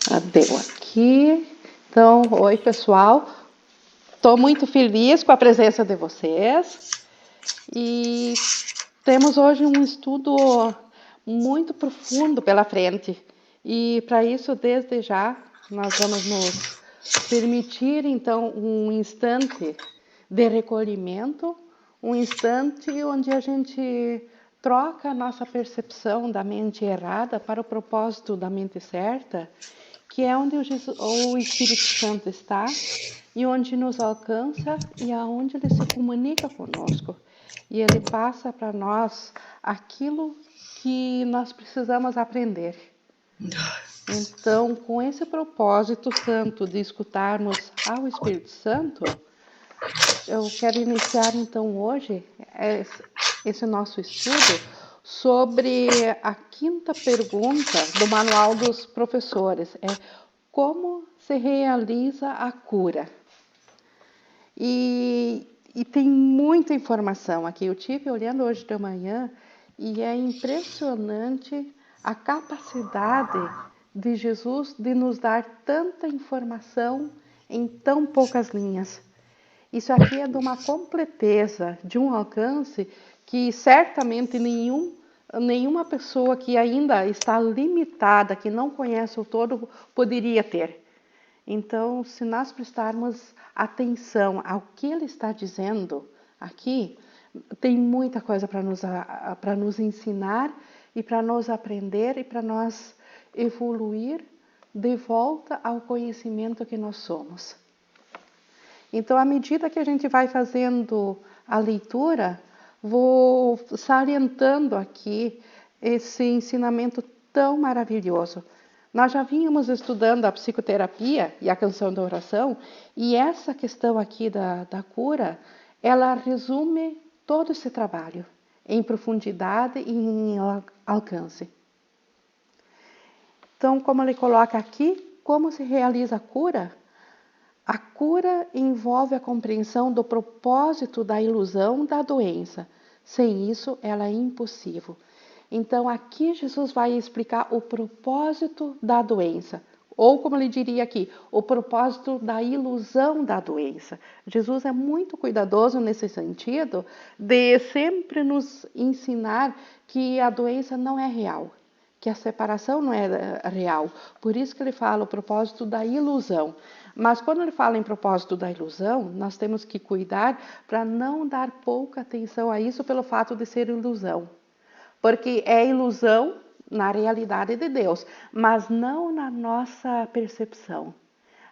Deu aqui. Então, oi pessoal, estou muito feliz com a presença de vocês e temos hoje um estudo muito profundo pela frente. E para isso, desde já, nós vamos nos permitir então um instante de recolhimento, um instante onde a gente troca a nossa percepção da mente errada para o propósito da mente certa, que é onde o Espírito Santo está e onde nos alcança e aonde ele se comunica conosco. E ele passa para nós aquilo que nós precisamos aprender. Então, com esse propósito santo de escutarmos ao Espírito Santo, eu quero iniciar então hoje esse nosso estudo sobre a quinta pergunta do Manual dos Professores. Como se realiza a cura? E tem muita informação aqui. Eu tive olhando hoje de manhã e é impressionante a capacidade de Jesus de nos dar tanta informação em tão poucas linhas. Isso aqui é de uma completeza, de um alcance que certamente nenhuma pessoa que ainda está limitada, que não conhece o todo, poderia ter. Então, se nós prestarmos atenção ao que ele está dizendo aqui, tem muita coisa para nos ensinar e para nos aprender e para nós evoluir de volta ao conhecimento que nós somos. Então, à medida que a gente vai fazendo a leitura, vou salientando aqui esse ensinamento tão maravilhoso. Nós já vínhamos estudando a psicoterapia e a canção da oração, e essa questão aqui da cura, ela resume todo esse trabalho em profundidade e em alcance. Então, como ele coloca aqui, como se realiza a cura? A cura envolve a compreensão do propósito da ilusão da doença. Sem isso, ela é impossível. Então, aqui Jesus vai explicar o propósito da doença. Ou, como ele diria aqui, o propósito da ilusão da doença. Jesus é muito cuidadoso nesse sentido de sempre nos ensinar que a doença não é real, que a separação não é real. Por isso que ele fala o propósito da ilusão. Mas quando ele fala em propósito da ilusão, nós temos que cuidar para não dar pouca atenção a isso pelo fato de ser ilusão. Porque é ilusão na realidade de Deus, mas não na nossa percepção.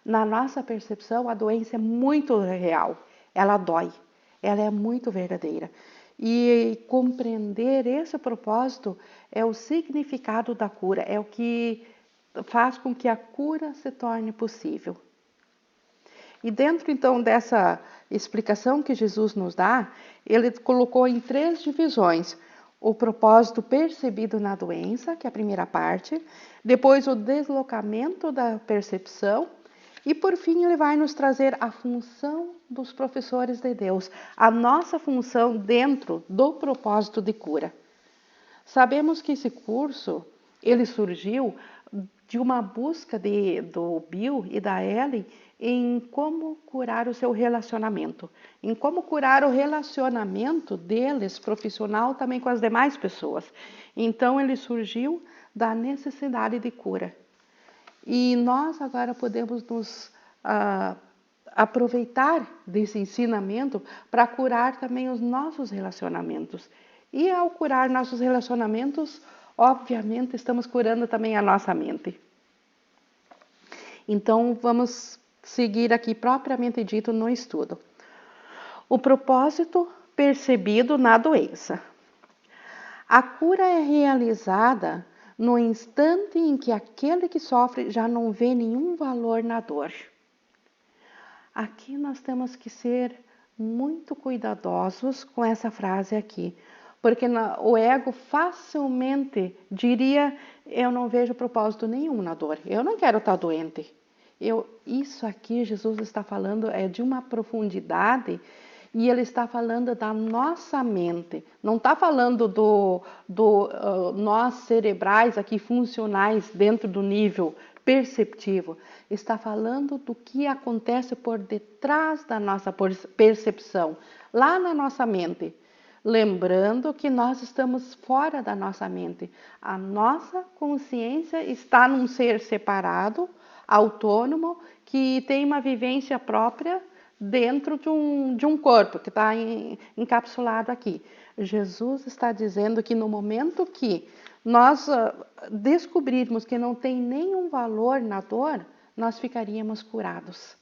Na nossa percepção, a doença é muito real, ela dói, ela é muito verdadeira. E compreender esse propósito é o significado da cura, é o que faz com que a cura se torne possível. E dentro, então, dessa explicação que Jesus nos dá, ele colocou em 3 divisões. O propósito percebido na doença, que é a primeira parte, depois o deslocamento da percepção e, por fim, ele vai nos trazer a função dos professores de Deus, a nossa função dentro do propósito de cura. Sabemos que esse curso, ele surgiu de uma busca do Bill e da Ellen em como curar o seu relacionamento, em como curar o relacionamento deles, profissional, também com as demais pessoas. Então, ele surgiu da necessidade de cura. E nós agora podemos nos aproveitar desse ensinamento para curar também os nossos relacionamentos. E ao curar nossos relacionamentos, obviamente, estamos curando também a nossa mente. Então, vamos seguir aqui propriamente dito no estudo. O propósito percebido na doença. A cura é realizada no instante em que aquele que sofre já não vê nenhum valor na dor. Aqui nós temos que ser muito cuidadosos com essa frase aqui, porque o ego facilmente diria: eu não vejo propósito nenhum na dor, eu não quero estar doente. Isso aqui Jesus está falando é de uma profundidade E ele está falando da nossa mente. Não está falando nós cerebrais aqui funcionais dentro do nível perceptivo. Está falando do que acontece por detrás da nossa percepção, lá na nossa mente. Lembrando que nós estamos fora da nossa mente. A nossa consciência está num ser separado, autônomo, que tem uma vivência própria dentro de um corpo que está encapsulado aqui. Jesus está dizendo que no momento que nós descobrirmos que não tem nenhum valor na dor, nós ficaríamos curados.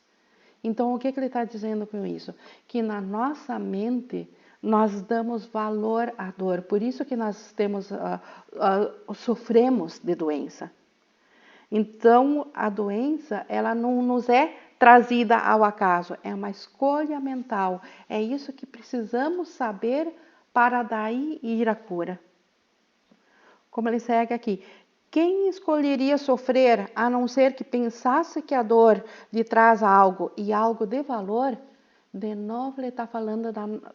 Então, o que ele está dizendo com isso? Que na nossa mente nós damos valor à dor. Por isso que nós sofremos de doença. Então, a doença, ela não nos é trazida ao acaso, é uma escolha mental. É isso que precisamos saber para daí ir à cura. Como ele segue aqui. Quem escolheria sofrer, a não ser que pensasse que a dor lhe traz algo e algo de valor? De novo ele está falando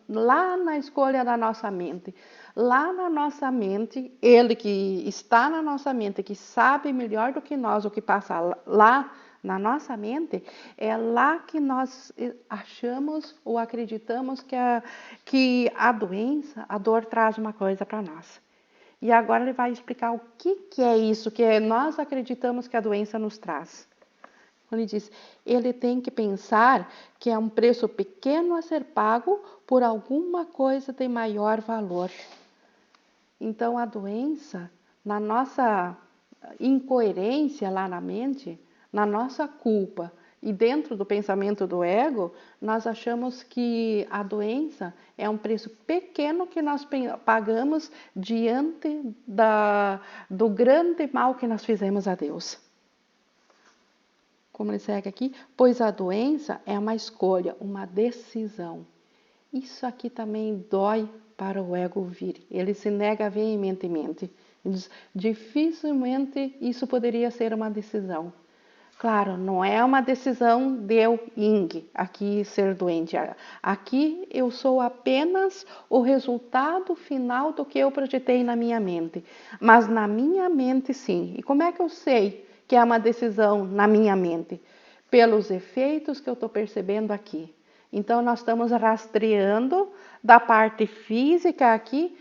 lá na escolha da nossa mente. Lá na nossa mente, ele que está na nossa mente, que sabe melhor do que nós o que passa lá na nossa mente, é lá que nós achamos ou acreditamos que a doença, a dor traz uma coisa para nós. E agora ele vai explicar o que é isso que nós acreditamos que a doença nos traz. Ele diz, ele tem que pensar que é um preço pequeno a ser pago por alguma coisa de maior valor. Então, a doença, na nossa incoerência lá na mente, na nossa culpa e dentro do pensamento do ego, nós achamos que a doença é um preço pequeno que nós pagamos diante do grande mal que nós fizemos a Deus. Como ele segue aqui, pois a doença é uma escolha, uma decisão. Isso aqui também dói para o ego ouvir. Ele se nega veementemente. Ele diz, dificilmente isso poderia ser uma decisão. Claro, não é uma decisão de eu, Ying, aqui ser doente. Aqui eu sou apenas o resultado final do que eu projetei na minha mente. Mas na minha mente, sim. E como é que eu sei que é uma decisão na minha mente? Pelos efeitos que eu estou percebendo aqui. Então, nós estamos rastreando da parte física aqui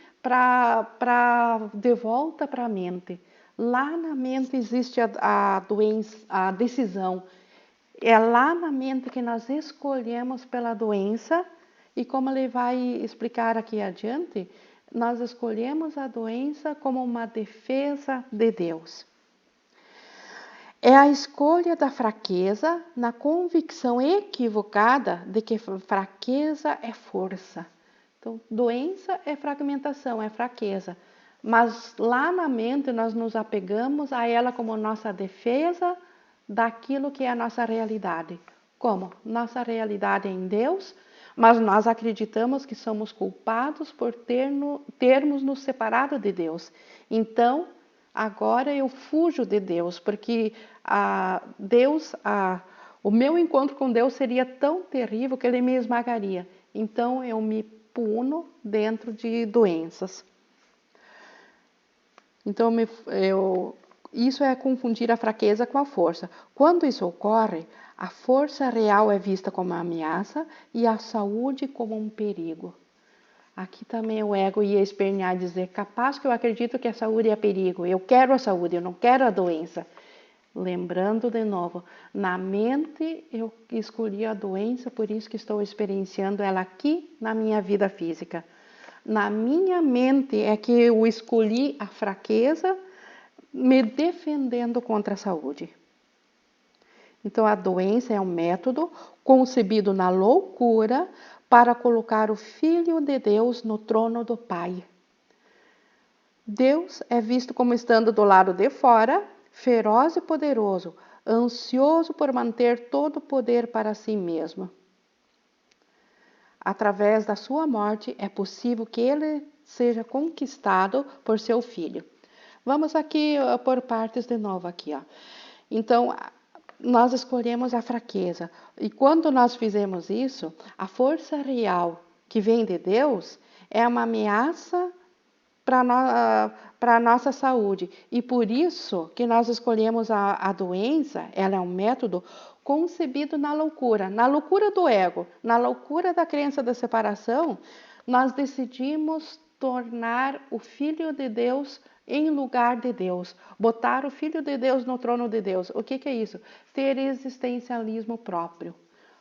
de volta para a mente. Lá na mente existe a doença, a decisão. É lá na mente que nós escolhemos pela doença. E como ele vai explicar aqui adiante, nós escolhemos a doença como uma defesa de Deus. É a escolha da fraqueza na convicção equivocada de que fraqueza é força. Então, doença é fragmentação, é fraqueza. Mas lá na mente nós nos apegamos a ela como nossa defesa daquilo que é a nossa realidade. Como? Nossa realidade é em Deus, mas nós acreditamos que somos culpados por termos nos separado de Deus. Então, agora eu fujo de Deus, porque o meu encontro com Deus seria tão terrível que ele me esmagaria. Então eu me puno dentro de doenças. Então isso é confundir a fraqueza com a força. Quando isso ocorre, a força real é vista como uma ameaça e a saúde como um perigo. Aqui também o ego ia espernear e dizer, capaz que eu acredito que a saúde é perigo, eu quero a saúde, eu não quero a doença. Lembrando de novo, na mente eu escolhi a doença, por isso que estou experienciando ela aqui na minha vida física. Na minha mente é que eu escolhi a fraqueza, me defendendo contra a saúde. Então a doença é um método concebido na loucura para colocar o Filho de Deus no trono do Pai. Deus é visto como estando do lado de fora, feroz e poderoso, ansioso por manter todo o poder para si mesmo. Através da sua morte, é possível que ele seja conquistado por seu filho. Vamos aqui por partes de novo aqui, ó. Então, nós escolhemos a fraqueza. E quando nós fizemos isso, a força real que vem de Deus é uma ameaça para a nossa saúde. E por isso que nós escolhemos a doença, ela é um método concebido na loucura do ego, na loucura da crença da separação, nós decidimos tornar o Filho de Deus em lugar de Deus, botar o Filho de Deus no trono de Deus. O que é isso? Ter existencialismo próprio.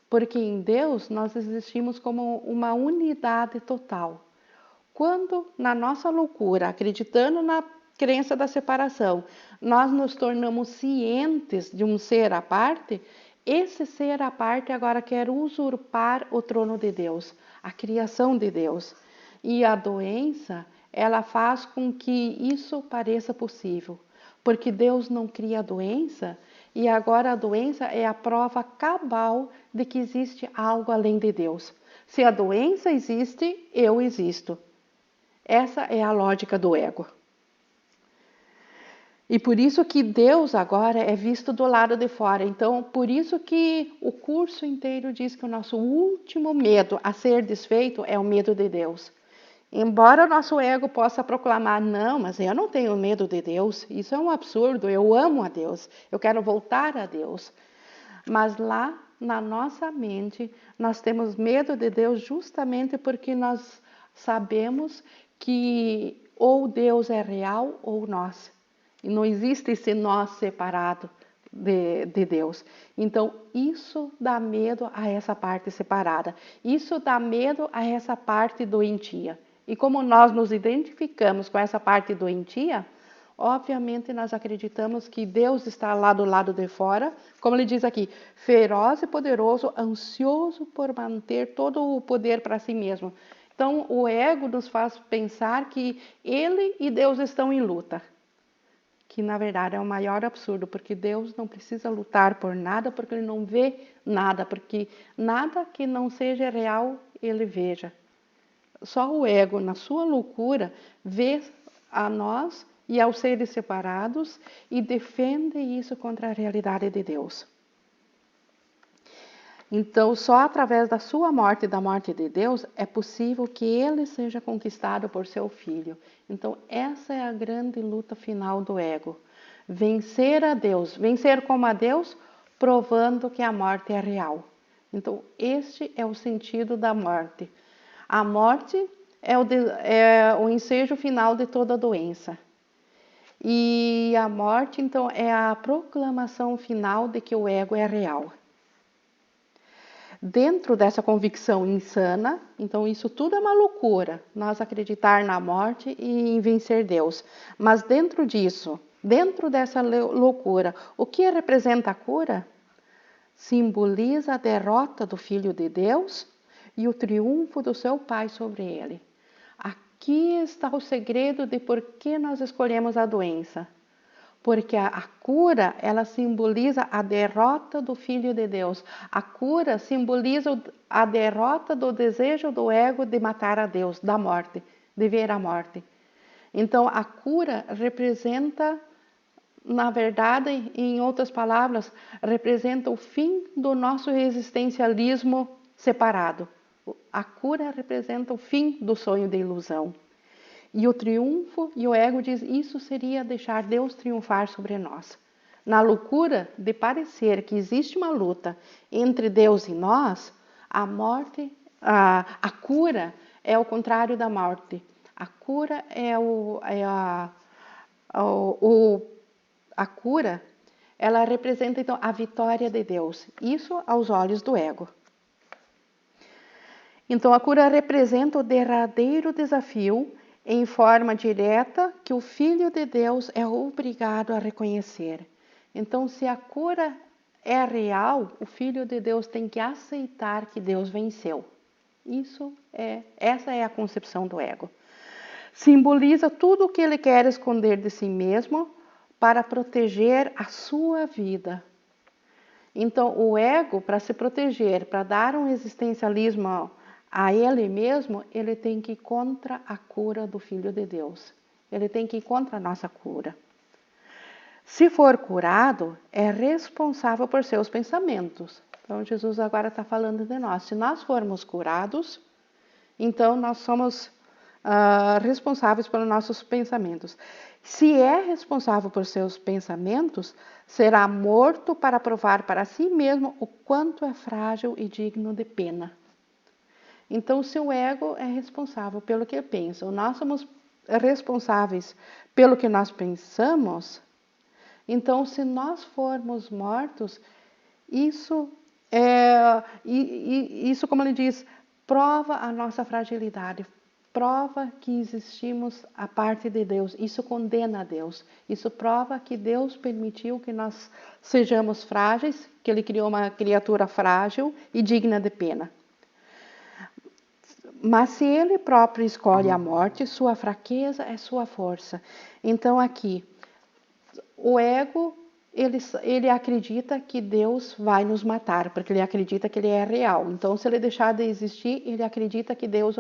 Porque em Deus nós existimos como uma unidade total. Quando, na nossa loucura, acreditando na crença da separação, nós nos tornamos cientes de um ser à parte, esse ser à parte agora quer usurpar o trono de Deus, a criação de Deus. E a doença, ela faz com que isso pareça possível, porque Deus não cria a doença, e agora a doença é a prova cabal de que existe algo além de Deus. Se a doença existe, eu existo. Essa é a lógica do ego. E por isso que Deus agora é visto do lado de fora. Então, por isso que o curso inteiro diz que o nosso último medo a ser desfeito é o medo de Deus. Embora o nosso ego possa proclamar, não, mas eu não tenho medo de Deus, isso é um absurdo, eu amo a Deus, eu quero voltar a Deus. Mas lá na nossa mente, nós temos medo de Deus justamente porque nós sabemos que ou Deus é real ou nós. E não existe esse nós separado de Deus. Então, isso dá medo a essa parte separada. Isso dá medo a essa parte doentia. E como nós nos identificamos com essa parte doentia, obviamente nós acreditamos que Deus está lá do lado de fora, como ele diz aqui, feroz e poderoso, ansioso por manter todo o poder para si mesmo. Então, o ego nos faz pensar que ele e Deus estão em luta, que na verdade é o maior absurdo, porque Deus não precisa lutar por nada, porque ele não vê nada, porque nada que não seja real ele veja. Só o ego, na sua loucura, vê a nós e aos seres separados e defende isso contra a realidade de Deus. Então, só através da sua morte e da morte de Deus é possível que ele seja conquistado por seu filho. Então, essa é a grande luta final do ego. Vencer a Deus, vencer como a Deus, provando que a morte é real. Então, este é o sentido da morte. A morte é o ensejo final de toda doença. E a morte, então, é a proclamação final de que o ego é real. Dentro dessa convicção insana, então isso tudo é uma loucura, nós acreditar na morte e em vencer Deus. Mas dentro disso, dentro dessa loucura, o que representa a cura? Simboliza a derrota do Filho de Deus e o triunfo do seu Pai sobre ele. Aqui está o segredo de por que nós escolhemos a doença. Porque a cura, ela simboliza a derrota do Filho de Deus. A cura simboliza a derrota do desejo do ego de matar a Deus, da morte, de ver a morte. Então, a cura representa, na verdade, em outras palavras, representa o fim do nosso existencialismo separado. A cura representa o fim do sonho de ilusão. E o triunfo, e o ego diz, isso seria deixar Deus triunfar sobre nós. Na loucura de parecer que existe uma luta entre Deus e nós, a morte, a cura é o contrário da morte. A cura a cura, ela representa então a vitória de Deus. Isso aos olhos do ego. Então a cura representa o derradeiro desafio em forma direta que o Filho de Deus é obrigado a reconhecer. Então, se a cura é real, o Filho de Deus tem que aceitar que Deus venceu. Essa é a concepção do ego. Simboliza tudo o que ele quer esconder de si mesmo para proteger a sua vida. Então, o ego, para se proteger, para dar um existencialismo a ele mesmo, ele tem que ir contra a cura do Filho de Deus. Ele tem que ir contra a nossa cura. Se for curado, é responsável por seus pensamentos. Então, Jesus agora está falando de nós. Se nós formos curados, Então, nós somos responsáveis pelos nossos pensamentos. Se é responsável por seus pensamentos, será morto para provar para si mesmo o quanto é frágil e digno de pena. Então, o seu ego é responsável pelo que pensa. Nós somos responsáveis pelo que nós pensamos. Então, se nós formos mortos, isso como ele diz, prova a nossa fragilidade, prova que existimos a parte de Deus. Isso condena a Deus. Isso prova que Deus permitiu que nós sejamos frágeis, que Ele criou uma criatura frágil e digna de pena. Mas se Ele próprio escolhe a morte, sua fraqueza é sua força. Então aqui, o ego, ele acredita que Deus vai nos matar, porque ele acredita que ele é real. Então, se ele deixar de existir, ele acredita que Deus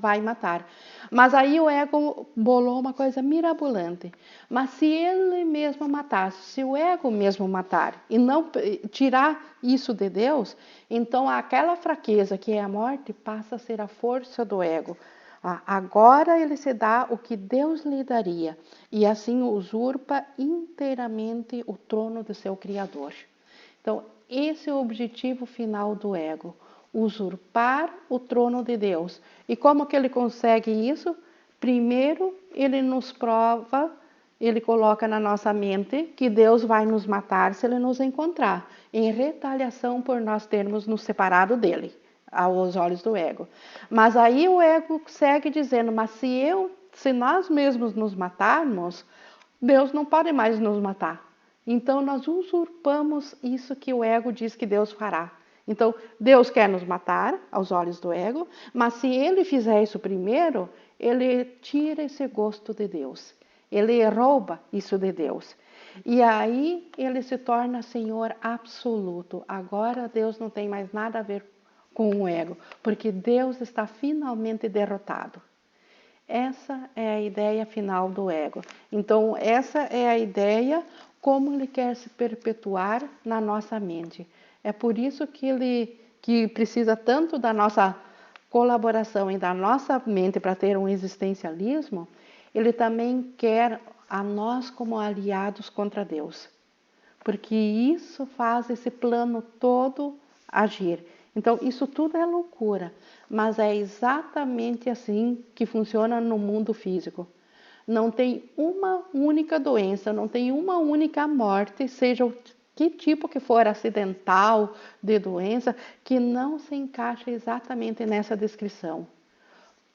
vai matar. Mas aí o ego bolou uma coisa mirabolante. Mas se ele mesmo matasse, se o ego mesmo matar e não tirar isso de Deus, então aquela fraqueza que é a morte passa a ser a força do ego. Agora ele se dá o que Deus lhe daria e assim usurpa inteiramente o trono do seu Criador. Então, esse é o objetivo final do ego, usurpar o trono de Deus. E como que ele consegue isso? Primeiro, ele nos prova, ele coloca na nossa mente que Deus vai nos matar se ele nos encontrar, em retaliação por nós termos nos separado dele, aos olhos do ego. Mas aí o ego segue dizendo, mas se nós mesmos nos matarmos, Deus não pode mais nos matar. Então nós usurpamos isso que o ego diz que Deus fará. Então Deus quer nos matar aos olhos do ego, mas se ele fizer isso primeiro, ele tira esse gosto de Deus. Ele rouba isso de Deus. E aí ele se torna Senhor absoluto. Agora Deus não tem mais nada a ver com o ego, porque Deus está finalmente derrotado. Essa é a ideia final do ego. Então, essa é a ideia como ele quer se perpetuar na nossa mente. É por isso que ele precisa tanto da nossa colaboração e da nossa mente para ter um existencialismo. Ele também quer a nós como aliados contra Deus, porque isso faz esse plano todo agir. Então, isso tudo é loucura, mas é exatamente assim que funciona no mundo físico. Não tem uma única doença, não tem uma única morte, seja que tipo que for, acidental, de doença, que não se encaixa exatamente nessa descrição.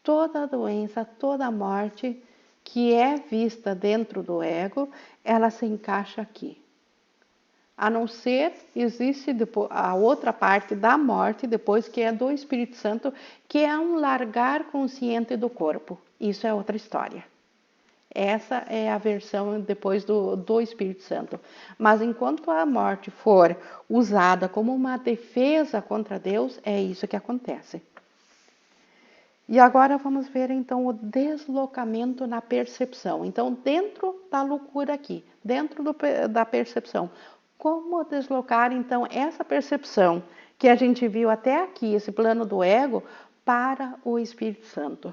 Toda doença, toda morte que é vista dentro do ego, ela se encaixa aqui. A não ser, existe a outra parte da morte, depois que é do Espírito Santo, que é um largar consciente do corpo. Isso é outra história. Essa é a versão depois do Espírito Santo. Mas enquanto a morte for usada como uma defesa contra Deus, é isso que acontece. E agora vamos ver então o deslocamento na percepção. Então, dentro da loucura aqui, dentro da percepção, como deslocar, então, essa percepção que a gente viu até aqui, esse plano do ego, para o Espírito Santo?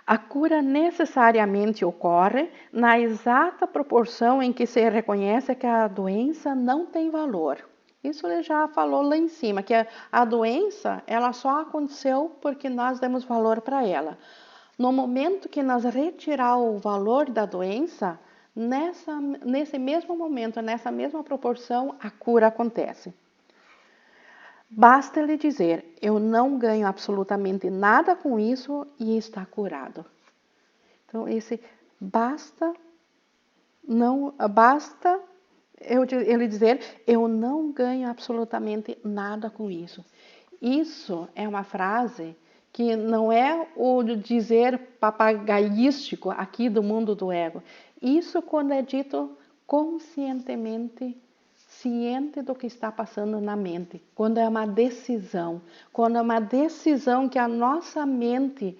A cura necessariamente ocorre na exata proporção em que se reconhece que a doença não tem valor. Isso ele já falou lá em cima, que a doença ela só aconteceu porque nós demos valor para ela. No momento que nós retirar o valor da doença, nesse mesmo momento, nessa mesma proporção, a cura acontece. Basta lhe dizer, eu não ganho absolutamente nada com isso e está curado. Então, esse basta ele dizer, eu não ganho absolutamente nada com isso. Isso é uma frase que não é o dizer papagaístico aqui do mundo do ego. Isso quando é dito conscientemente, ciente do que está passando na mente. Quando é uma decisão. Quando é uma decisão que a nossa mente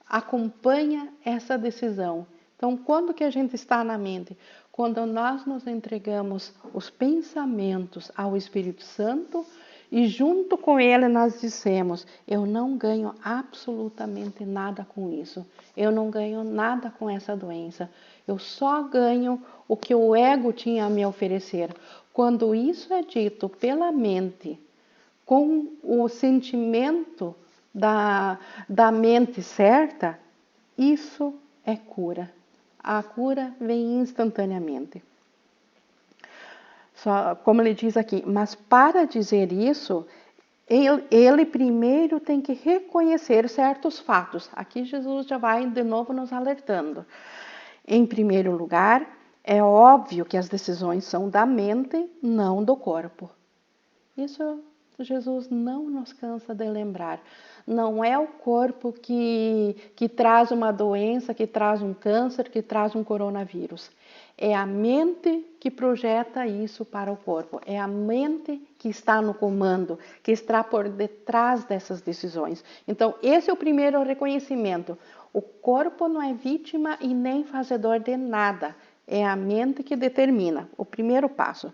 acompanha essa decisão. Então, quando que a gente está na mente? Quando nós nos entregamos os pensamentos ao Espírito Santo E junto com ele nós dissemos, eu não ganho absolutamente nada com isso. Eu não ganho nada com essa doença. Eu só ganho o que o ego tinha a me oferecer. Quando isso é dito pela mente, com o sentimento da mente certa, isso é cura. A cura vem instantaneamente. Só, como ele diz aqui, mas para dizer isso, ele primeiro tem que reconhecer certos fatos. Aqui Jesus já vai de novo nos alertando. Em primeiro lugar, é óbvio que as decisões são da mente, não do corpo. Isso Jesus não nos cansa de lembrar. Não é o corpo que traz uma doença, que traz um câncer, que traz um coronavírus. É a mente que projeta isso para o corpo. É a mente que está no comando, que está por detrás dessas decisões. Então, esse é o primeiro reconhecimento. O corpo não é vítima e nem fazedor de nada. É a mente que determina. O primeiro passo.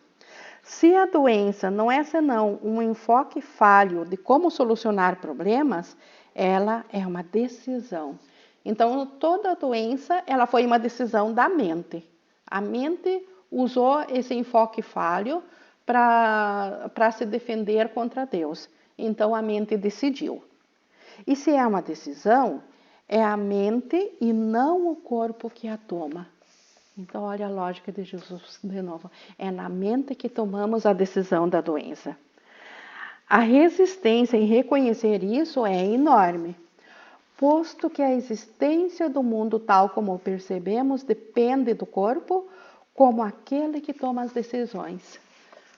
Se a doença não é senão um enfoque falho de como solucionar problemas, ela é uma decisão. Então, toda doença, ela foi uma decisão da mente. A mente usou esse enfoque falho para se defender contra Deus. Então, a mente decidiu. E se é uma decisão, é a mente e não o corpo que a toma. Então, olha a lógica de Jesus de novo. É na mente que tomamos a decisão da doença. A resistência em reconhecer isso é enorme, posto que a existência do mundo tal como o percebemos depende do corpo como aquele que toma as decisões.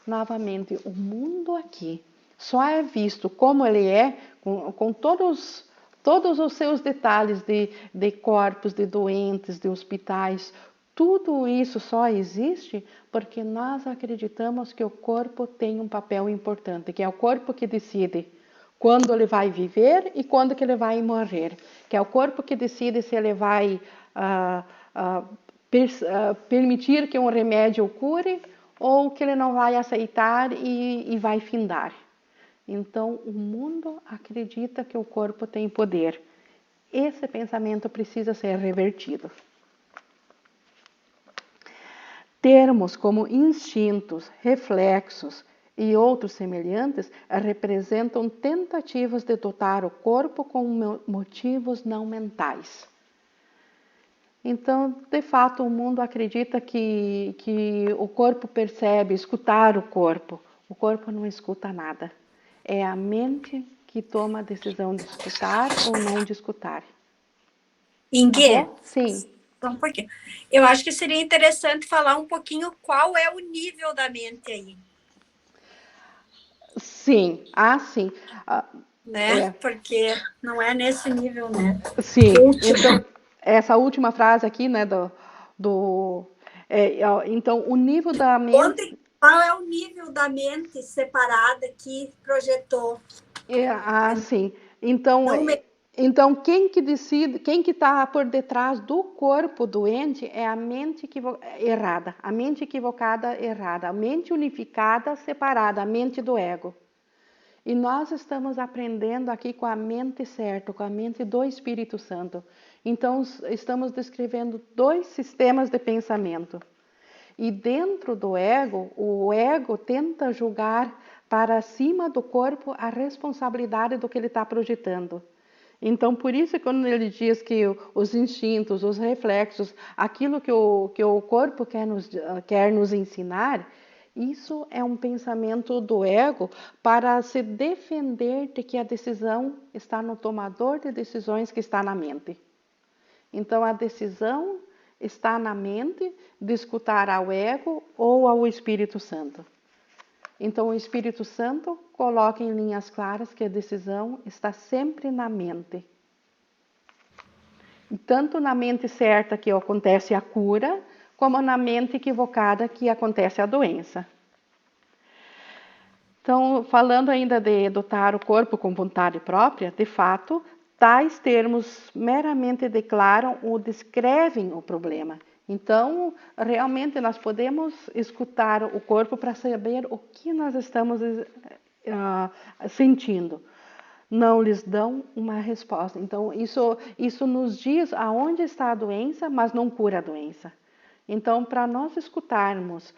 Novamente, o mundo aqui só é visto como ele é, com todos os seus detalhes de corpos, de doentes, de hospitais. Tudo isso só existe porque nós acreditamos que o corpo tem um papel importante, que é o corpo que decide quando ele vai viver e quando que ele vai morrer, que é o corpo que decide se ele vai permitir que um remédio o cure ou que ele não vai aceitar e vai findar. Então, o mundo acredita que o corpo tem poder. Esse pensamento precisa ser revertido. Termos como instintos, reflexos e outros semelhantes representam tentativas de dotar o corpo com motivos não mentais. Então, de fato, o mundo acredita que o corpo percebe, escutar o corpo. O corpo não escuta nada. É a mente que toma a decisão de escutar ou não de escutar. Ingue, tá? Sim. Só um pouquinho. Eu acho que seria interessante falar um pouquinho qual é o nível da mente aí. Sim, sim. Né? Porque não é nesse nível, né? Sim, então, essa última frase aqui, né, então, o nível da mente... Qual é o nível da mente separada que projetou? Sim. Então, quem que decide, quem que está por detrás do corpo doente é a mente errada, a mente equivocada errada, a mente unificada separada, a mente do ego. E nós estamos aprendendo aqui com a mente certa, com a mente do Espírito Santo. Então, estamos descrevendo 2 sistemas de pensamento. E dentro do ego, o ego tenta julgar para cima do corpo a responsabilidade do que ele está projetando. Então, por isso, quando ele diz que os instintos, os reflexos, aquilo que o corpo quer nos ensinar, isso é um pensamento do ego para se defender de que a decisão está no tomador de decisões que está na mente. Então, a decisão está na mente de escutar ao ego ou ao Espírito Santo. Então, o Espírito Santo coloca em linhas claras que a decisão está sempre na mente. E tanto na mente certa que acontece a cura, como na mente equivocada que acontece a doença. Então, falando ainda de dotar o corpo com vontade própria, de fato, tais termos meramente declaram ou descrevem o problema. Então, realmente nós podemos escutar o corpo para saber o que nós estamos sentindo. Não lhes dão uma resposta. Então, isso nos diz aonde está a doença, mas não cura a doença. Então, para nós escutarmos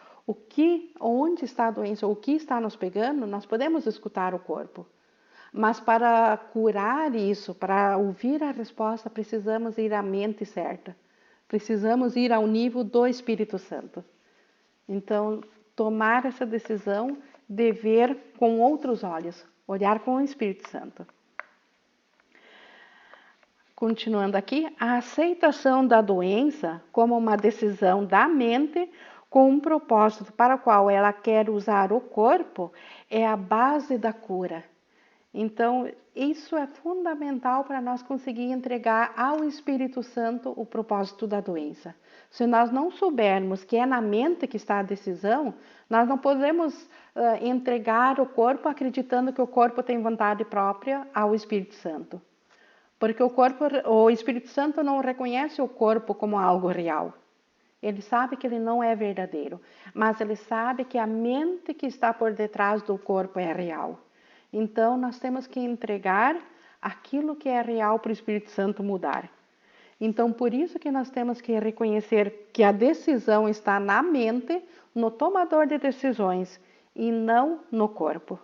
onde está a doença, o que está nos pegando, nós podemos escutar o corpo. Mas para curar isso, para ouvir a resposta, precisamos ir à mente certa. Precisamos ir ao nível do Espírito Santo. Então, tomar essa decisão de ver com outros olhos, olhar com o Espírito Santo. Continuando aqui, a aceitação da doença como uma decisão da mente com um propósito para o qual ela quer usar o corpo é a base da cura. Então, isso é fundamental para nós conseguir entregar ao Espírito Santo o propósito da doença. Se nós não soubermos que é na mente que está a decisão, nós não podemos entregar o corpo acreditando que o corpo tem vontade própria ao Espírito Santo. Porque o Espírito Santo não reconhece o corpo como algo real. Ele sabe que ele não é verdadeiro, mas ele sabe que a mente que está por detrás do corpo é real. Então, nós temos que entregar aquilo que é real para o Espírito Santo mudar. Então, por isso que nós temos que reconhecer que a decisão está na mente, no tomador de decisões, e não no corpo.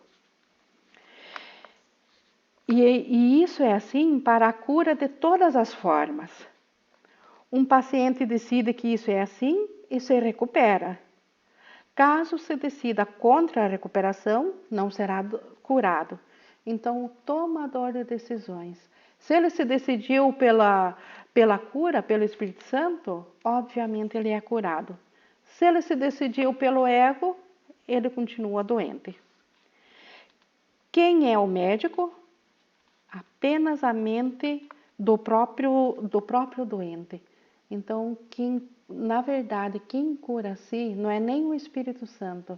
E isso é assim para a cura de todas as formas. Um paciente decide que isso é assim e se recupera. Caso se decida contra a recuperação, não será curado. Então, o tomador de decisões. Se ele se decidiu pela cura, pelo Espírito Santo, obviamente ele é curado. Se ele se decidiu pelo ego, ele continua doente. Quem é o médico? Apenas a mente do próprio doente. Então, na verdade, quem cura a si não é nem o Espírito Santo,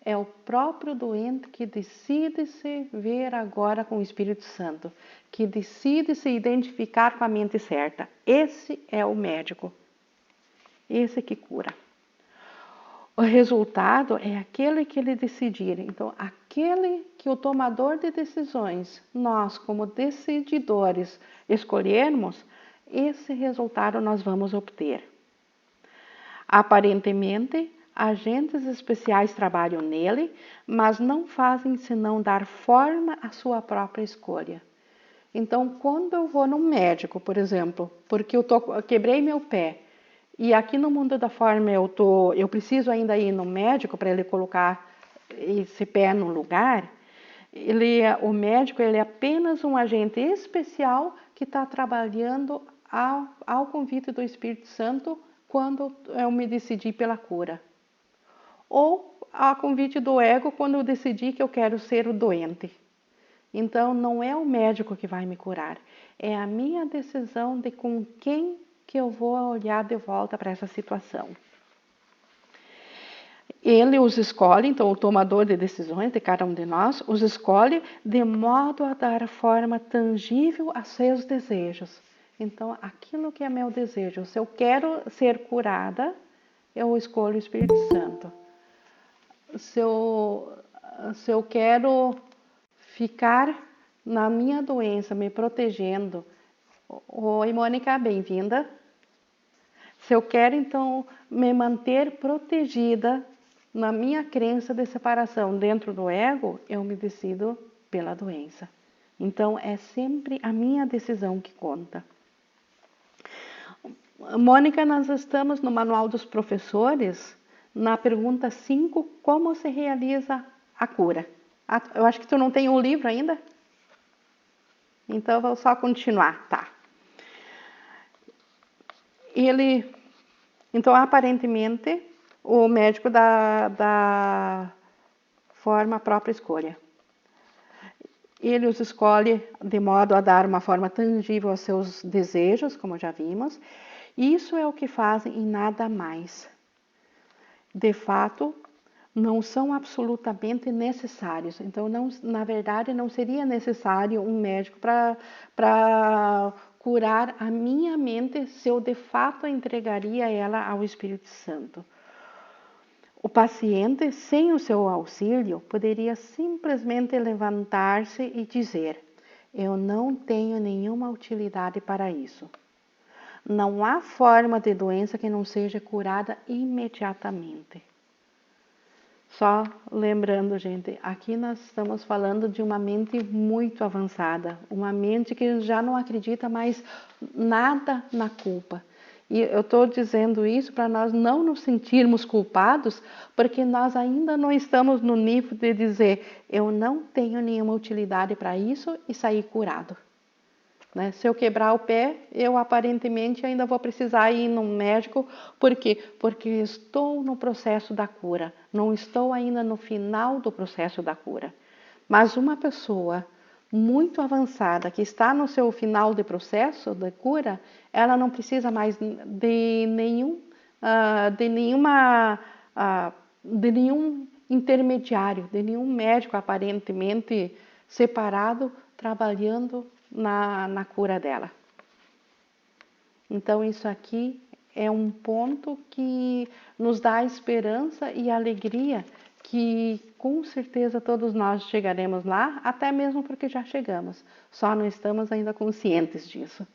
é o próprio doente que decide se ver agora com o Espírito Santo, que decide se identificar com a mente certa. Esse é o médico, esse que cura. O resultado é aquele que ele decidir. Então, aquele que o tomador de decisões, nós como decididores, escolhermos, esse resultado nós vamos obter. Aparentemente, agentes especiais trabalham nele, mas não fazem senão dar forma à sua própria escolha. Então, quando eu vou num médico, por exemplo, porque eu quebrei meu pé, e aqui no mundo da forma eu preciso ainda ir no médico para ele colocar esse pé no lugar, o médico ele é apenas um agente especial que está trabalhando ao convite do Espírito Santo quando eu me decidi pela cura. Ou a convite do ego quando eu decidi que eu quero ser o doente. Então, não é o médico que vai me curar, é a minha decisão de com quem que eu vou olhar de volta para essa situação. Ele os escolhe, então o tomador de decisões de cada um de nós, os escolhe de modo a dar forma tangível a seus desejos. Então, aquilo que é meu desejo, se eu quero ser curada, eu escolho o Espírito Santo. Se eu quero ficar na minha doença, me protegendo. Oi, Mônica, bem-vinda. Se eu quero, então, me manter protegida na minha crença de separação dentro do ego, eu me decido pela doença. Então, é sempre a minha decisão que conta. Mônica, nós estamos no Manual dos Professores, na pergunta 5, como se realiza a cura? Eu acho que tu não tem o livro ainda? Então, eu vou só continuar, tá? Então, aparentemente, o médico dá forma à própria escolha. Ele os escolhe de modo a dar uma forma tangível aos seus desejos, como já vimos. Isso é o que fazem e nada mais. De fato, não são absolutamente necessários. Então, na verdade, não seria necessário um médico para curar a minha mente se eu de fato entregaria ela ao Espírito Santo. O paciente, sem o seu auxílio, poderia simplesmente levantar-se e dizer: eu não tenho nenhuma utilidade para isso. Não há forma de doença que não seja curada imediatamente. Só lembrando, gente, aqui nós estamos falando de uma mente muito avançada, uma mente que já não acredita mais nada na culpa. E eu estou dizendo isso para nós não nos sentirmos culpados, porque nós ainda não estamos no nível de dizer: eu não tenho nenhuma utilidade para isso e sair curado. Né? Se eu quebrar o pé, eu aparentemente ainda vou precisar ir no médico. Por quê? Porque estou no processo da cura, não estou ainda no final do processo da cura. Mas uma pessoa muito avançada, que está no seu final de processo de cura, ela não precisa mais de nenhum intermediário, de nenhum médico aparentemente separado, trabalhando na cura dela. Então isso aqui é um ponto que nos dá esperança e alegria, que com certeza todos nós chegaremos lá, até mesmo porque já chegamos, só não estamos ainda conscientes disso.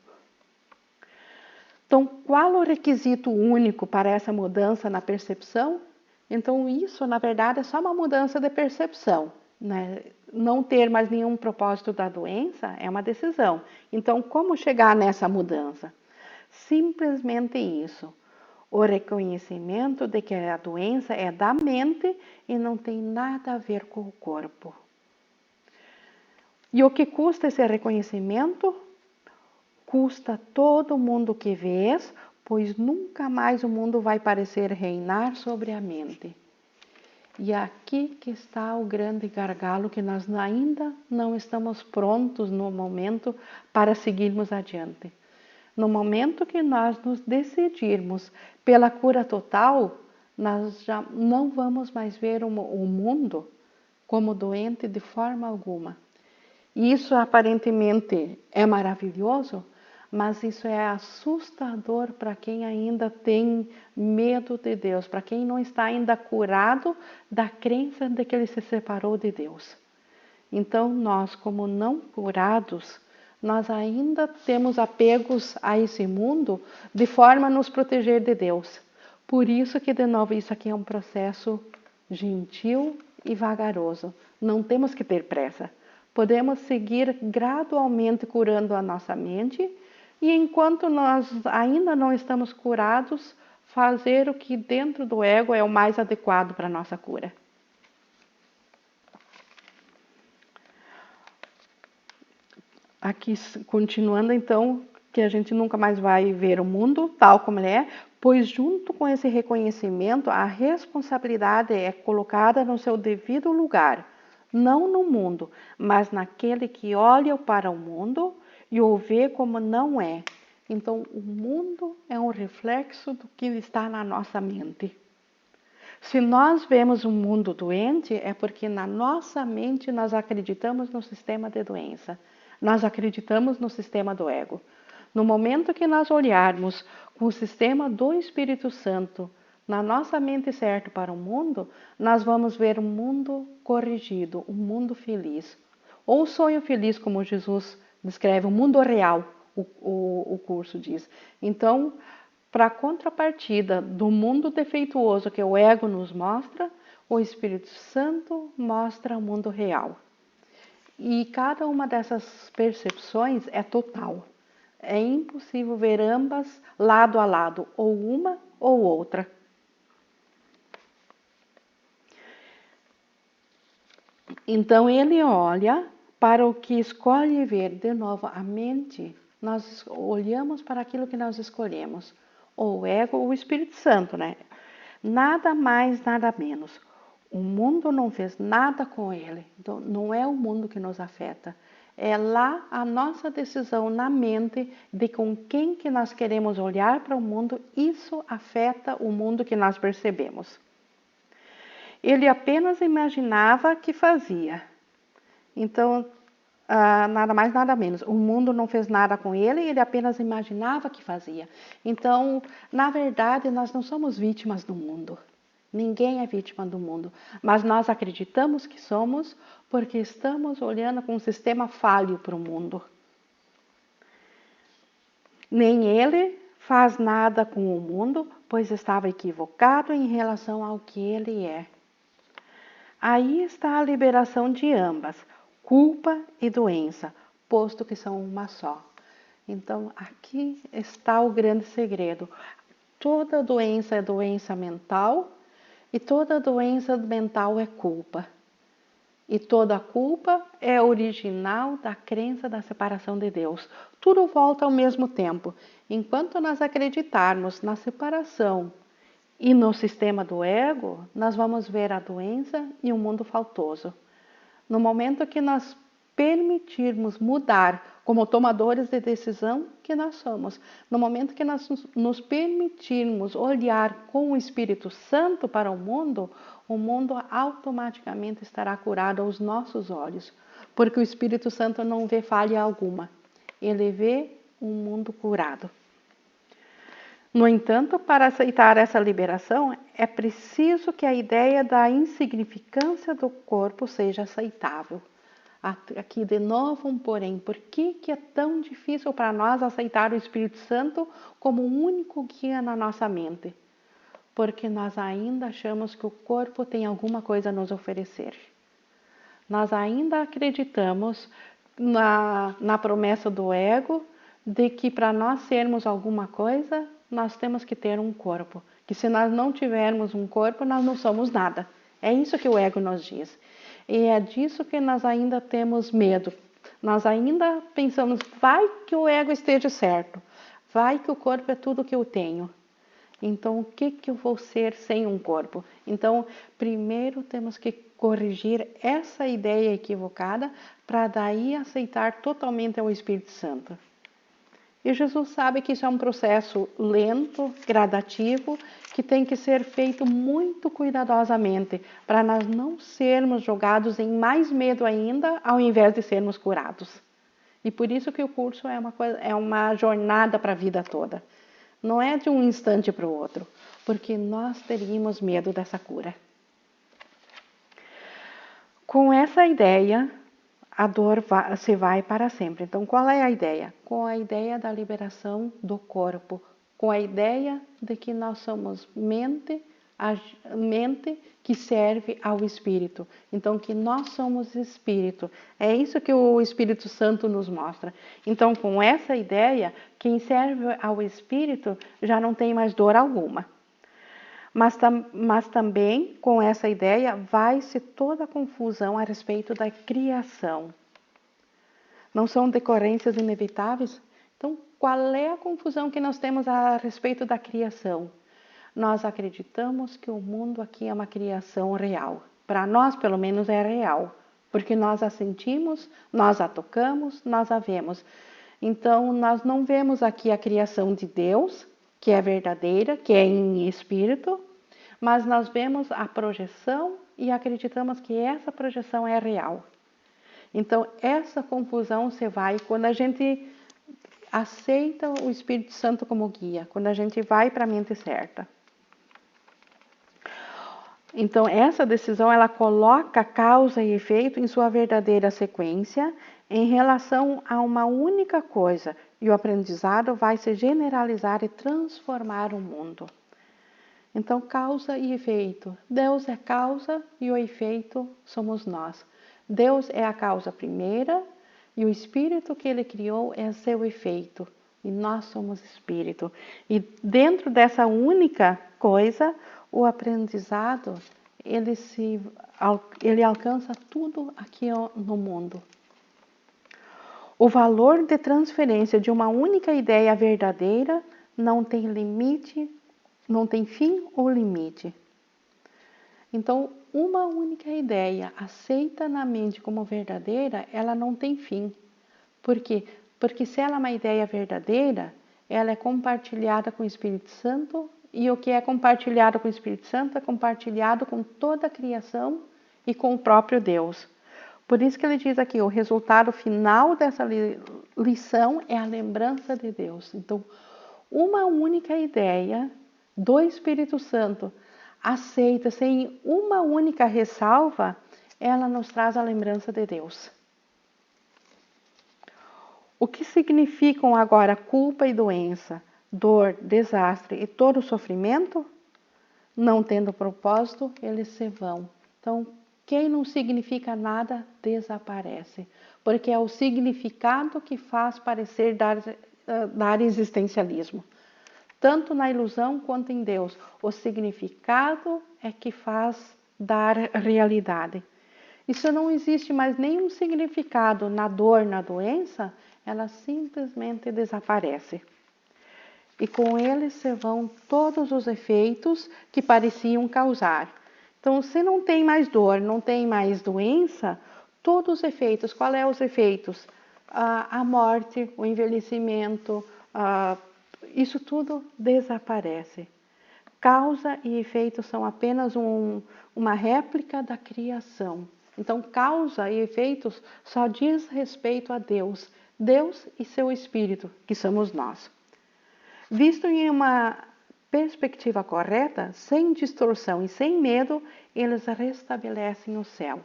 Então, qual o requisito único para essa mudança na percepção? Então, isso, na verdade, é só uma mudança de percepção, né? Não ter mais nenhum propósito da doença é uma decisão. Então, como chegar nessa mudança? Simplesmente isso. O reconhecimento de que a doença é da mente e não tem nada a ver com o corpo. E o que custa esse reconhecimento? Custa todo mundo que vês, pois nunca mais o mundo vai parecer reinar sobre a mente. E aqui que está o grande gargalo, que nós ainda não estamos prontos no momento para seguirmos adiante. No momento que nós nos decidirmos pela cura total, nós já não vamos mais ver o mundo como doente de forma alguma. E isso aparentemente é maravilhoso, mas isso é assustador para quem ainda tem medo de Deus, para quem não está ainda curado da crença de que ele se separou de Deus. Então nós, como não curados, nós ainda temos apegos a esse mundo de forma a nos proteger de Deus. Por isso que, de novo, isso aqui é um processo gentil e vagaroso. Não temos que ter pressa. Podemos seguir gradualmente curando a nossa mente e, enquanto nós ainda não estamos curados, fazer o que dentro do ego é o mais adequado para a nossa cura. Aqui, continuando então, que a gente nunca mais vai ver o mundo tal como ele é, pois junto com esse reconhecimento, a responsabilidade é colocada no seu devido lugar, não no mundo, mas naquele que olha para o mundo e o vê como não é. Então, o mundo é um reflexo do que está na nossa mente. Se nós vemos um mundo doente, é porque na nossa mente nós acreditamos no sistema de doença. Nós acreditamos no sistema do ego. No momento que nós olharmos com o sistema do Espírito Santo na nossa mente certa para o mundo, nós vamos ver um mundo corrigido, um mundo feliz. Ou sonho feliz, como Jesus descreve, um mundo real, o curso diz. Então, para a contrapartida do mundo defeituoso que o ego nos mostra, o Espírito Santo mostra o mundo real. E cada uma dessas percepções é total. É impossível ver ambas lado a lado, ou uma ou outra. Então ele olha para o que escolhe ver. De novo, a mente, nós olhamos para aquilo que nós escolhemos. Ou o ego ou o Espírito Santo, né? Nada mais, nada menos. O mundo não fez nada com ele. Então, não é o mundo que nos afeta. É lá a nossa decisão na mente de com quem que nós queremos olhar para o mundo. Isso afeta o mundo que nós percebemos. Ele apenas imaginava que fazia. Então, nada mais, nada menos. O mundo não fez nada com ele, ele apenas imaginava que fazia. Então, na verdade, nós não somos vítimas do mundo. Ninguém é vítima do mundo, mas nós acreditamos que somos porque estamos olhando com um sistema falho para o mundo. Nem ele faz nada com o mundo, pois estava equivocado em relação ao que ele é. Aí está a liberação de ambas, culpa e doença, posto que são uma só. Então, aqui está o grande segredo. Toda doença é doença mental e toda doença mental é culpa. E toda culpa é original da crença da separação de Deus. Tudo volta ao mesmo tempo. Enquanto nós acreditarmos na separação e no sistema do ego, nós vamos ver a doença e o mundo faltoso. No momento que nós permitirmos mudar como tomadores de decisão que nós somos, no momento que nós nos permitirmos olhar com o Espírito Santo para o mundo automaticamente estará curado aos nossos olhos, porque o Espírito Santo não vê falha alguma, ele vê um mundo curado. No entanto, para aceitar essa liberação, é preciso que a ideia da insignificância do corpo seja aceitável. Aqui de novo um porém, por que é tão difícil para nós aceitar o Espírito Santo como o único guia na nossa mente? Porque nós ainda achamos que o corpo tem alguma coisa a nos oferecer. Nós ainda acreditamos na promessa do ego de que para nós sermos alguma coisa, nós temos que ter um corpo. Que se nós não tivermos um corpo, nós não somos nada. É isso que o ego nos diz. E é disso que nós ainda temos medo. Nós ainda pensamos, vai que o ego esteja certo. Vai que o corpo é tudo que eu tenho. Então, o que eu vou ser sem um corpo? Então, primeiro temos que corrigir essa ideia equivocada para daí aceitar totalmente o Espírito Santo. E Jesus sabe que isso é um processo lento, gradativo, que tem que ser feito muito cuidadosamente, para nós não sermos jogados em mais medo ainda, ao invés de sermos curados. E por isso que o curso é uma jornada para a vida toda. Não é de um instante para o outro, porque nós teríamos medo dessa cura. Com essa ideia, a dor se vai para sempre. Então, qual é a ideia? Com a ideia da liberação do corpo, com a ideia de que nós somos mente que serve ao Espírito. Então, que nós somos Espírito. É isso que o Espírito Santo nos mostra. Então, com essa ideia, quem serve ao Espírito já não tem mais dor alguma. Mas também, com essa ideia, vai-se toda a confusão a respeito da criação. Não são decorrências inevitáveis? Então, qual é a confusão que nós temos a respeito da criação? Nós acreditamos que o mundo aqui é uma criação real. Para nós, pelo menos, é real. Porque nós a sentimos, nós a tocamos, nós a vemos. Então, nós não vemos aqui a criação de Deus, que é verdadeira, que é em espírito, mas nós vemos a projeção e acreditamos que essa projeção é real. Então, essa confusão se vai quando a gente aceita o Espírito Santo como guia, quando a gente vai para a mente certa. Então, essa decisão, ela coloca causa e efeito em sua verdadeira sequência em relação a uma única coisa, e o aprendizado vai se generalizar e transformar o mundo. Então, causa e efeito. Deus é causa e o efeito somos nós. Deus é a causa primeira e o espírito que ele criou é seu efeito. E nós somos espírito. E dentro dessa única coisa, o aprendizado, ele alcança tudo aqui no mundo. O valor de transferência de uma única ideia verdadeira não tem limite, não tem fim ou limite. Então, uma única ideia aceita na mente como verdadeira, ela não tem fim. Por quê? Porque se ela é uma ideia verdadeira, ela é compartilhada com o Espírito Santo, e o que é compartilhado com o Espírito Santo é compartilhado com toda a criação e com o próprio Deus. Por isso que ele diz aqui, o resultado final dessa lição é a lembrança de Deus. Então, uma única ideia do Espírito Santo aceita, sem uma única ressalva, ela nos traz a lembrança de Deus. O que significam agora culpa e doença, dor, desastre e todo o sofrimento? Não tendo propósito, eles se vão. Então, quem não significa nada, desaparece. Porque é o significado que faz parecer dar existencialismo. Tanto na ilusão quanto em Deus. O significado é que faz dar realidade. E se não existe mais nenhum significado na dor, na doença, ela simplesmente desaparece. E com eles se vão todos os efeitos que pareciam causar. Então, se não tem mais dor, não tem mais doença, todos os efeitos, qual é os efeitos? A morte, o envelhecimento, isso tudo desaparece. Causa e efeito são apenas uma réplica da criação. Então, causa e efeitos só diz respeito a Deus, Deus e seu Espírito, que somos nós. Visto em uma perspectiva correta, sem distorção e sem medo, eles restabelecem o céu.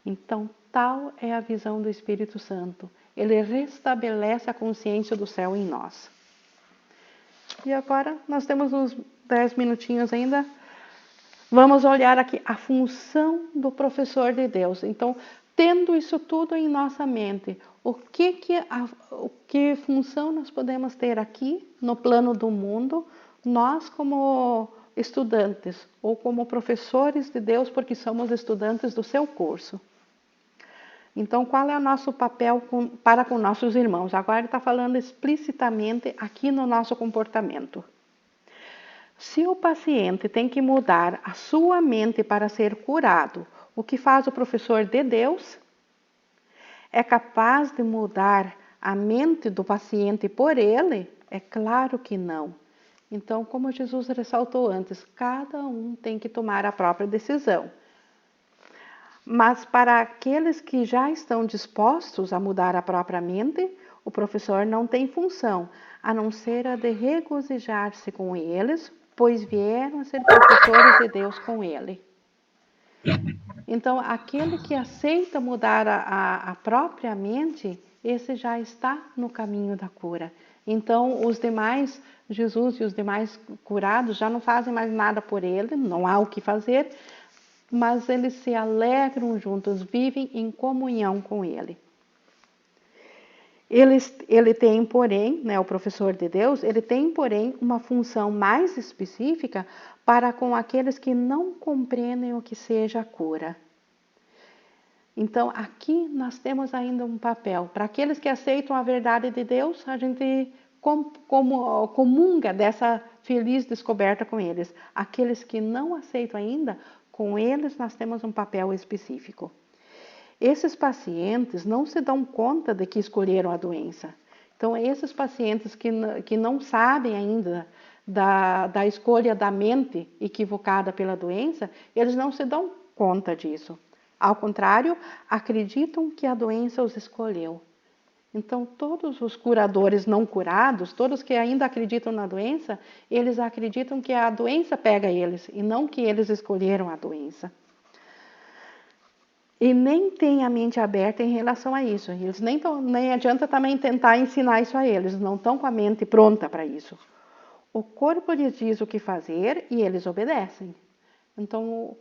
Então, tal é a visão do Espírito Santo. Ele restabelece a consciência do céu em nós. E agora, nós temos uns 10 minutinhos ainda. Vamos olhar aqui a função do professor de Deus. Então, tendo isso tudo em nossa mente, que função nós podemos ter aqui no plano do mundo, nós como estudantes ou como professores de Deus, porque somos estudantes do seu curso. Então, qual é o nosso papel para com nossos irmãos? Agora ele está falando explicitamente aqui no nosso comportamento. Se o paciente tem que mudar a sua mente para ser curado, o que faz o professor de Deus? É capaz de mudar a mente do paciente por ele? É claro que não. Então, como Jesus ressaltou antes, cada um tem que tomar a própria decisão. Mas para aqueles que já estão dispostos a mudar a própria mente, o professor não tem função, a não ser a de regozijar-se com eles, pois vieram a ser professores de Deus com ele. Então, aquele que aceita mudar a própria mente, esse já está no caminho da cura. Então, os demais, Jesus e os demais curados já não fazem mais nada por ele, não há o que fazer, mas eles se alegram juntos, vivem em comunhão com ele. Ele tem, porém, o professor de Deus, ele tem, porém, uma função mais específica para com aqueles que não compreendem o que seja a cura. Então, aqui nós temos ainda um papel. Para aqueles que aceitam a verdade de Deus, a gente comunga dessa feliz descoberta com eles. Aqueles que não aceitam ainda, com eles nós temos um papel específico. Esses pacientes não se dão conta de que escolheram a doença. Então, esses pacientes que não sabem ainda da escolha da mente equivocada pela doença, eles não se dão conta disso. Ao contrário, acreditam que a doença os escolheu. Então, todos os curadores não curados, todos que ainda acreditam na doença, eles acreditam que a doença pega eles e não que eles escolheram a doença. E nem têm a mente aberta em relação a isso. Eles nem adianta também tentar ensinar isso a eles, não estão com a mente pronta para isso. O corpo lhes diz o que fazer e eles obedecem. Então,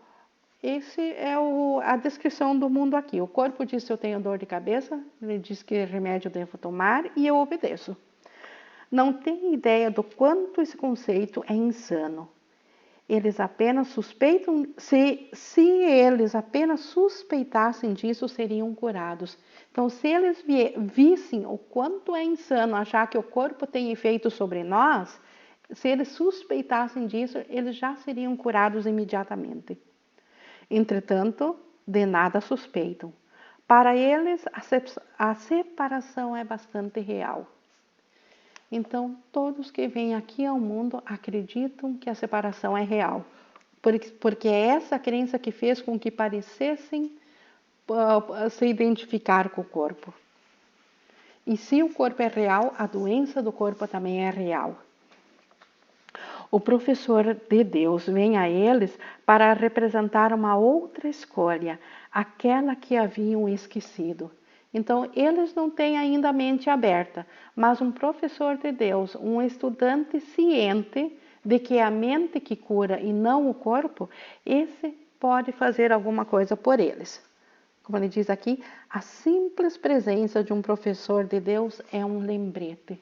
essa é a descrição do mundo aqui. O corpo diz se eu tenho dor de cabeça, ele diz que remédio devo tomar e eu obedeço. Não tem ideia do quanto esse conceito é insano. Eles apenas suspeitam, se eles apenas suspeitassem disso, seriam curados. Então, se eles vissem o quanto é insano achar que o corpo tem efeito sobre nós, se eles suspeitassem disso, eles já seriam curados imediatamente. Entretanto, de nada suspeitam. Para eles, a separação é bastante real. Então, todos que vêm aqui ao mundo acreditam que a separação é real, porque é essa crença que fez com que parecessem se identificar com o corpo. E se o corpo é real, a doença do corpo também é real. o professor de Deus vem a eles para representar uma outra escolha, aquela que haviam esquecido. Então, eles não têm ainda a mente aberta, mas um professor de Deus, um estudante ciente de que é a mente que cura e não o corpo, esse pode fazer alguma coisa por eles. Como ele diz aqui, a simples presença de um professor de Deus é um lembrete.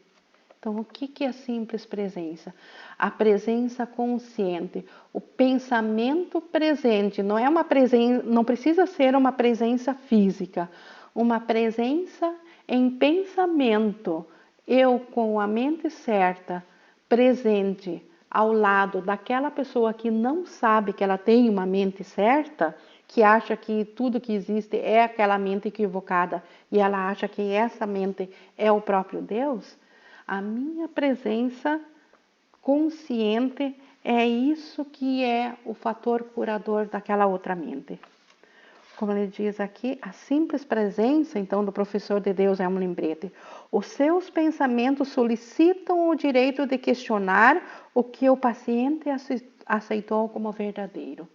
Então, o que é a simples presença? A presença consciente, o pensamento presente, não precisa ser uma presença física, uma presença em pensamento. Eu, com a mente certa, presente ao lado daquela pessoa que não sabe que ela tem uma mente certa, que acha que tudo que existe é aquela mente equivocada e ela acha que essa mente é o próprio Deus, a minha presença consciente é isso que é o fator curador daquela outra mente. Como ele diz aqui, a simples presença, então, do professor de Deus é um lembrete. Os seus pensamentos solicitam o direito de questionar o que o paciente aceitou como verdadeiro.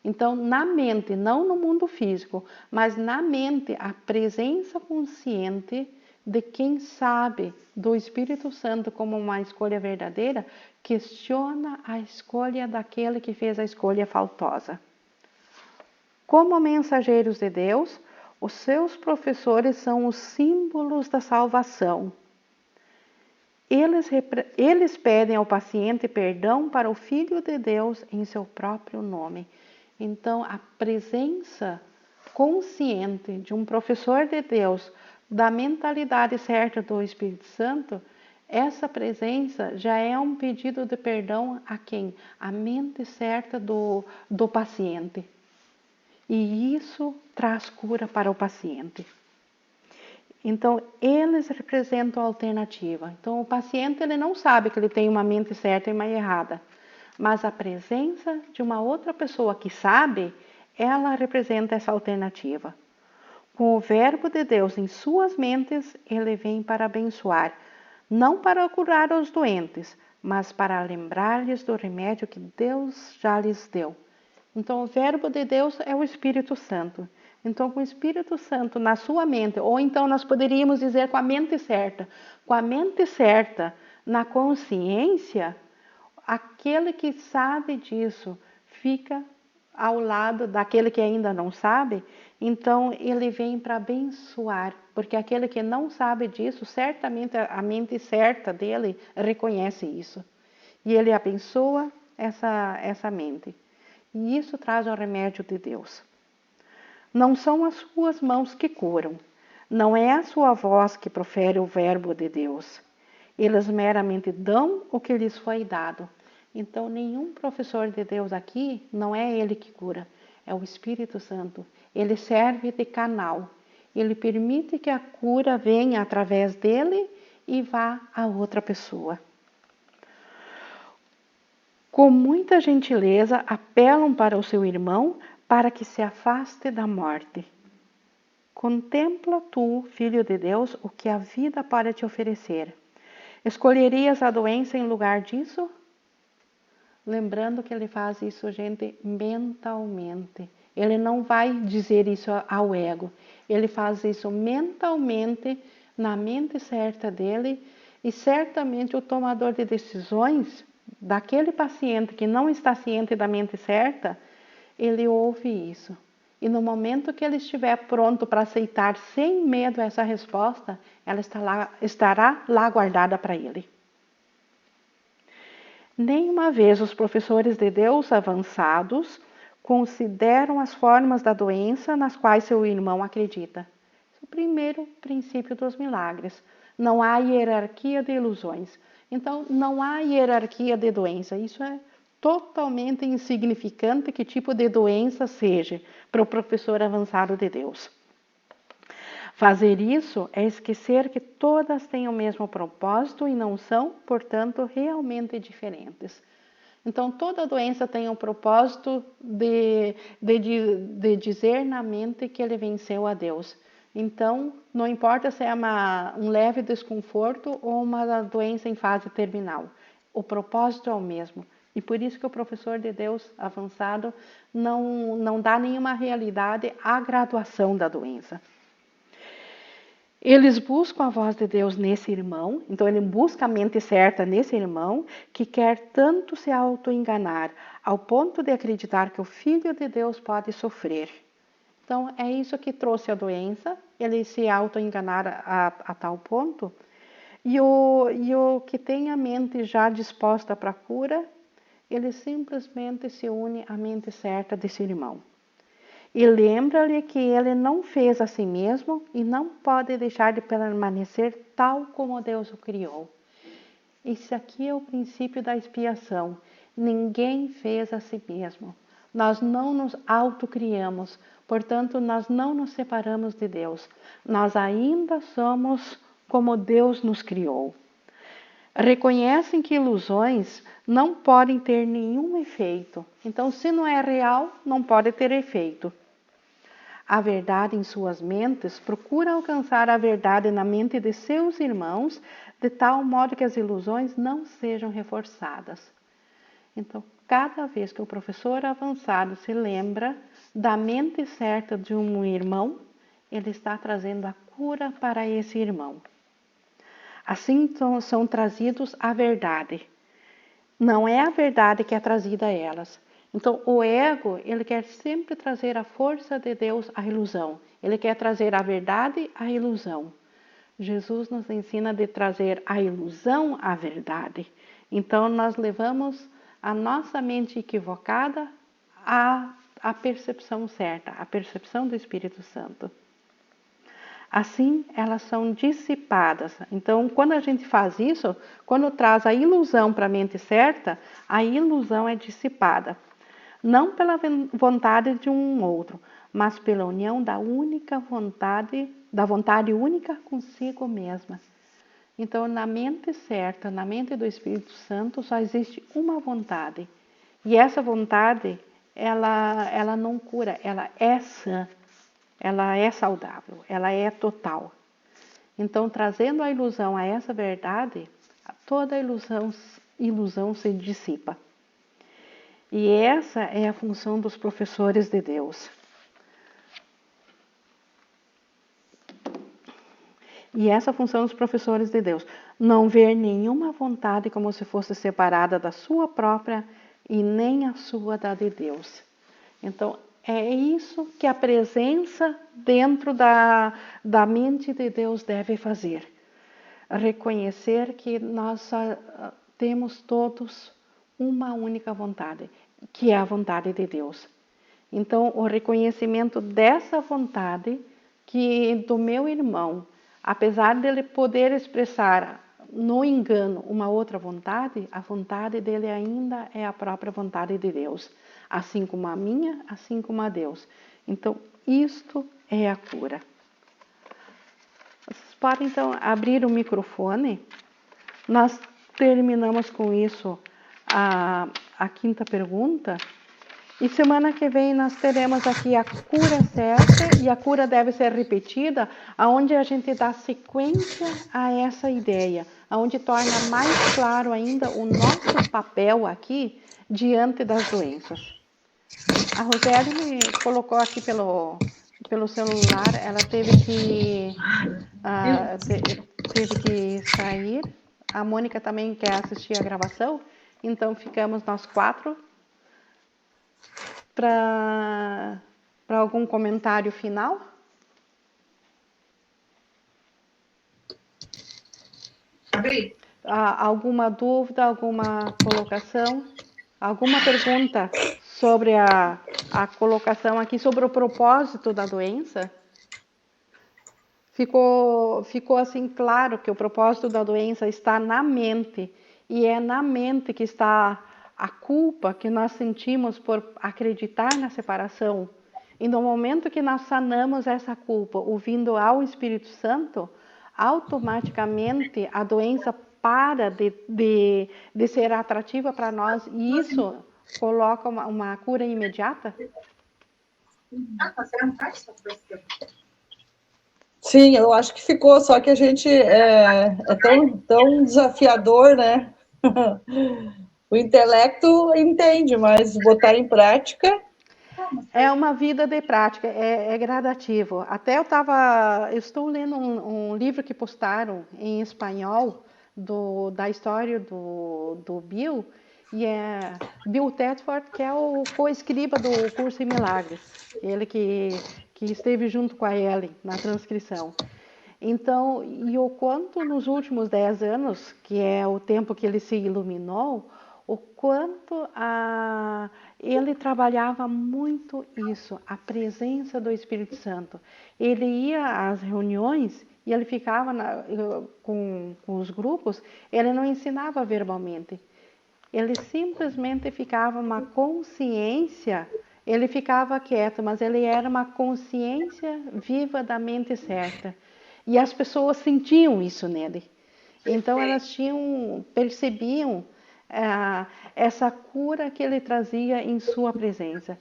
Então, na mente, não no mundo físico, mas na mente, a presença consciente de quem sabe do Espírito Santo como uma escolha verdadeira, questiona a escolha daquele que fez a escolha faltosa. Como mensageiros de Deus, os seus professores são os símbolos da salvação. Eles pedem ao paciente perdão para o Filho de Deus em seu próprio nome. Então, a presença consciente de um professor de Deus, da mentalidade certa do Espírito Santo, essa presença já é um pedido de perdão a quem? A mente certa do paciente. E isso traz cura para o paciente. Então, eles representam a alternativa. Então, o paciente ele não sabe que ele tem uma mente certa e uma errada. Mas a presença de uma outra pessoa que sabe, ela representa essa alternativa. Com o verbo de Deus em suas mentes, ele vem para abençoar. Não para curar os doentes, mas para lembrar-lhes do remédio que Deus já lhes deu. Então, o verbo de Deus é o Espírito Santo. Então, com o Espírito Santo na sua mente, ou então nós poderíamos dizer com a mente certa, na consciência, aquele que sabe disso fica ao lado daquele que ainda não sabe, então ele vem para abençoar, porque aquele que não sabe disso, certamente a mente certa dele reconhece isso. E ele abençoa essa mente. E isso traz o remédio de Deus. Não são as suas mãos que curam, não é a sua voz que profere o verbo de Deus. Eles meramente dão o que lhes foi dado. Então, nenhum professor de Deus aqui, não é ele que cura, é o Espírito Santo. Ele serve de canal. Ele permite que a cura venha através dele e vá a outra pessoa. Com muita gentileza, apelam para o seu irmão para que se afaste da morte. Contempla tu, Filho de Deus, o que a vida pode te oferecer. Escolherias a doença em lugar disso? Lembrando que ele faz isso, gente, mentalmente. Ele não vai dizer isso ao ego. Ele faz isso mentalmente, na mente certa dele, e certamente o tomador de decisões daquele paciente que não está ciente da mente certa, ele ouve isso. E no momento que ele estiver pronto para aceitar sem medo essa resposta, ela estará lá guardada para ele. Nenhuma vez os professores de Deus avançados consideram as formas da doença nas quais seu irmão acredita. Esse é o primeiro princípio dos milagres. Não há hierarquia de ilusões. Então, não há hierarquia de doença. Isso é totalmente insignificante que tipo de doença seja para o professor avançado de Deus. Fazer isso é esquecer que todas têm o mesmo propósito e não são, portanto, realmente diferentes. Então, toda doença tem um propósito de dizer na mente que ele venceu a Deus. Então, não importa se é um leve desconforto ou uma doença em fase terminal. O propósito é o mesmo. E por isso que o professor de Deus avançado não dá nenhuma realidade à graduação da doença. Eles buscam a voz de Deus nesse irmão, então ele busca a mente certa nesse irmão, que quer tanto se auto-enganar, ao ponto de acreditar que o Filho de Deus pode sofrer. Então é isso que trouxe a doença, ele se auto-enganar a tal ponto. E o que tem a mente já disposta para a cura, ele simplesmente se une à mente certa desse irmão. E lembra-lhe que ele não fez a si mesmo e não pode deixar de permanecer tal como Deus o criou. Isso aqui é o princípio da expiação. Ninguém fez a si mesmo. Nós não nos autocriamos, portanto, nós não nos separamos de Deus. Nós ainda somos como Deus nos criou. Reconhecem que ilusões não podem ter nenhum efeito. Então, se não é real, não pode ter efeito. A verdade em suas mentes procura alcançar a verdade na mente de seus irmãos, de tal modo que as ilusões não sejam reforçadas. Então, cada vez que o professor avançado se lembra da mente certa de um irmão, ele está trazendo a cura para esse irmão. Assim são trazidos a verdade. Não é a verdade que é trazida a elas. Então, o ego, ele quer sempre trazer a força de Deus à ilusão. Ele quer trazer a verdade à ilusão. Jesus nos ensina de trazer a ilusão à verdade. Então, nós levamos a nossa mente equivocada à percepção certa, à percepção do Espírito Santo. Assim, elas são dissipadas. Então, quando a gente faz isso, quando traz a ilusão para a mente certa, a ilusão é dissipada. Não pela vontade de um outro, mas pela união da vontade única consigo mesma. Então, na mente certa, na mente do Espírito Santo, só existe uma vontade. E essa vontade, ela não cura, ela é sã. Ela é saudável, ela é total. Então, trazendo a ilusão a essa verdade, toda a ilusão se dissipa. E essa é a função dos professores de Deus. E essa função dos professores de Deus, não ver nenhuma vontade como se fosse separada da sua própria e nem a sua da de Deus. Então, é isso que a presença dentro da mente de Deus deve fazer. Reconhecer que nós só temos todos uma única vontade, que é a vontade de Deus. Então, o reconhecimento dessa vontade, que do meu irmão, apesar dele poder expressar no engano uma outra vontade, a vontade dele ainda é a própria vontade de Deus. Assim como a minha, assim como a Deus. Então, isto é a cura. Vocês podem, então, abrir o microfone. Nós terminamos com isso a quinta pergunta. E semana que vem nós teremos aqui a cura certa, e a cura deve ser repetida, onde a gente dá sequência a essa ideia, onde torna mais claro ainda o nosso papel aqui diante das doenças. A Roseli me colocou aqui pelo celular, ela teve que sair. A Mônica também quer assistir a gravação, então ficamos nós 4 para algum comentário final. Alguma dúvida, alguma colocação, alguma pergunta sobre a colocação aqui, sobre o propósito da doença? Ficou assim claro que o propósito da doença está na mente, e é na mente que está a culpa que nós sentimos por acreditar na separação. E no momento que nós sanamos essa culpa, ouvindo ao Espírito Santo, automaticamente a doença para de ser atrativa para nós, e isso coloca uma cura imediata? Sim, eu acho que ficou, só que a gente é tão desafiador, né? O intelecto entende, mas botar em prática... É uma vida de prática, é gradativo. Até eu estou lendo um livro que postaram em espanhol da história do Bill, e é Bill Thetford, que é o co-escriba do Curso em Milagres, ele que esteve junto com a Ellen na transcrição. Então, e o quanto nos últimos 10 anos, que é o tempo que ele se iluminou, o quanto ele trabalhava muito isso, a presença do Espírito Santo. Ele ia às reuniões e ele ficava com os grupos, ele não ensinava verbalmente. Ele simplesmente ficava uma consciência, ele ficava quieto, mas ele era uma consciência viva da mente certa. E as pessoas sentiam isso nele. Então elas percebiam essa cura que ele trazia em sua presença.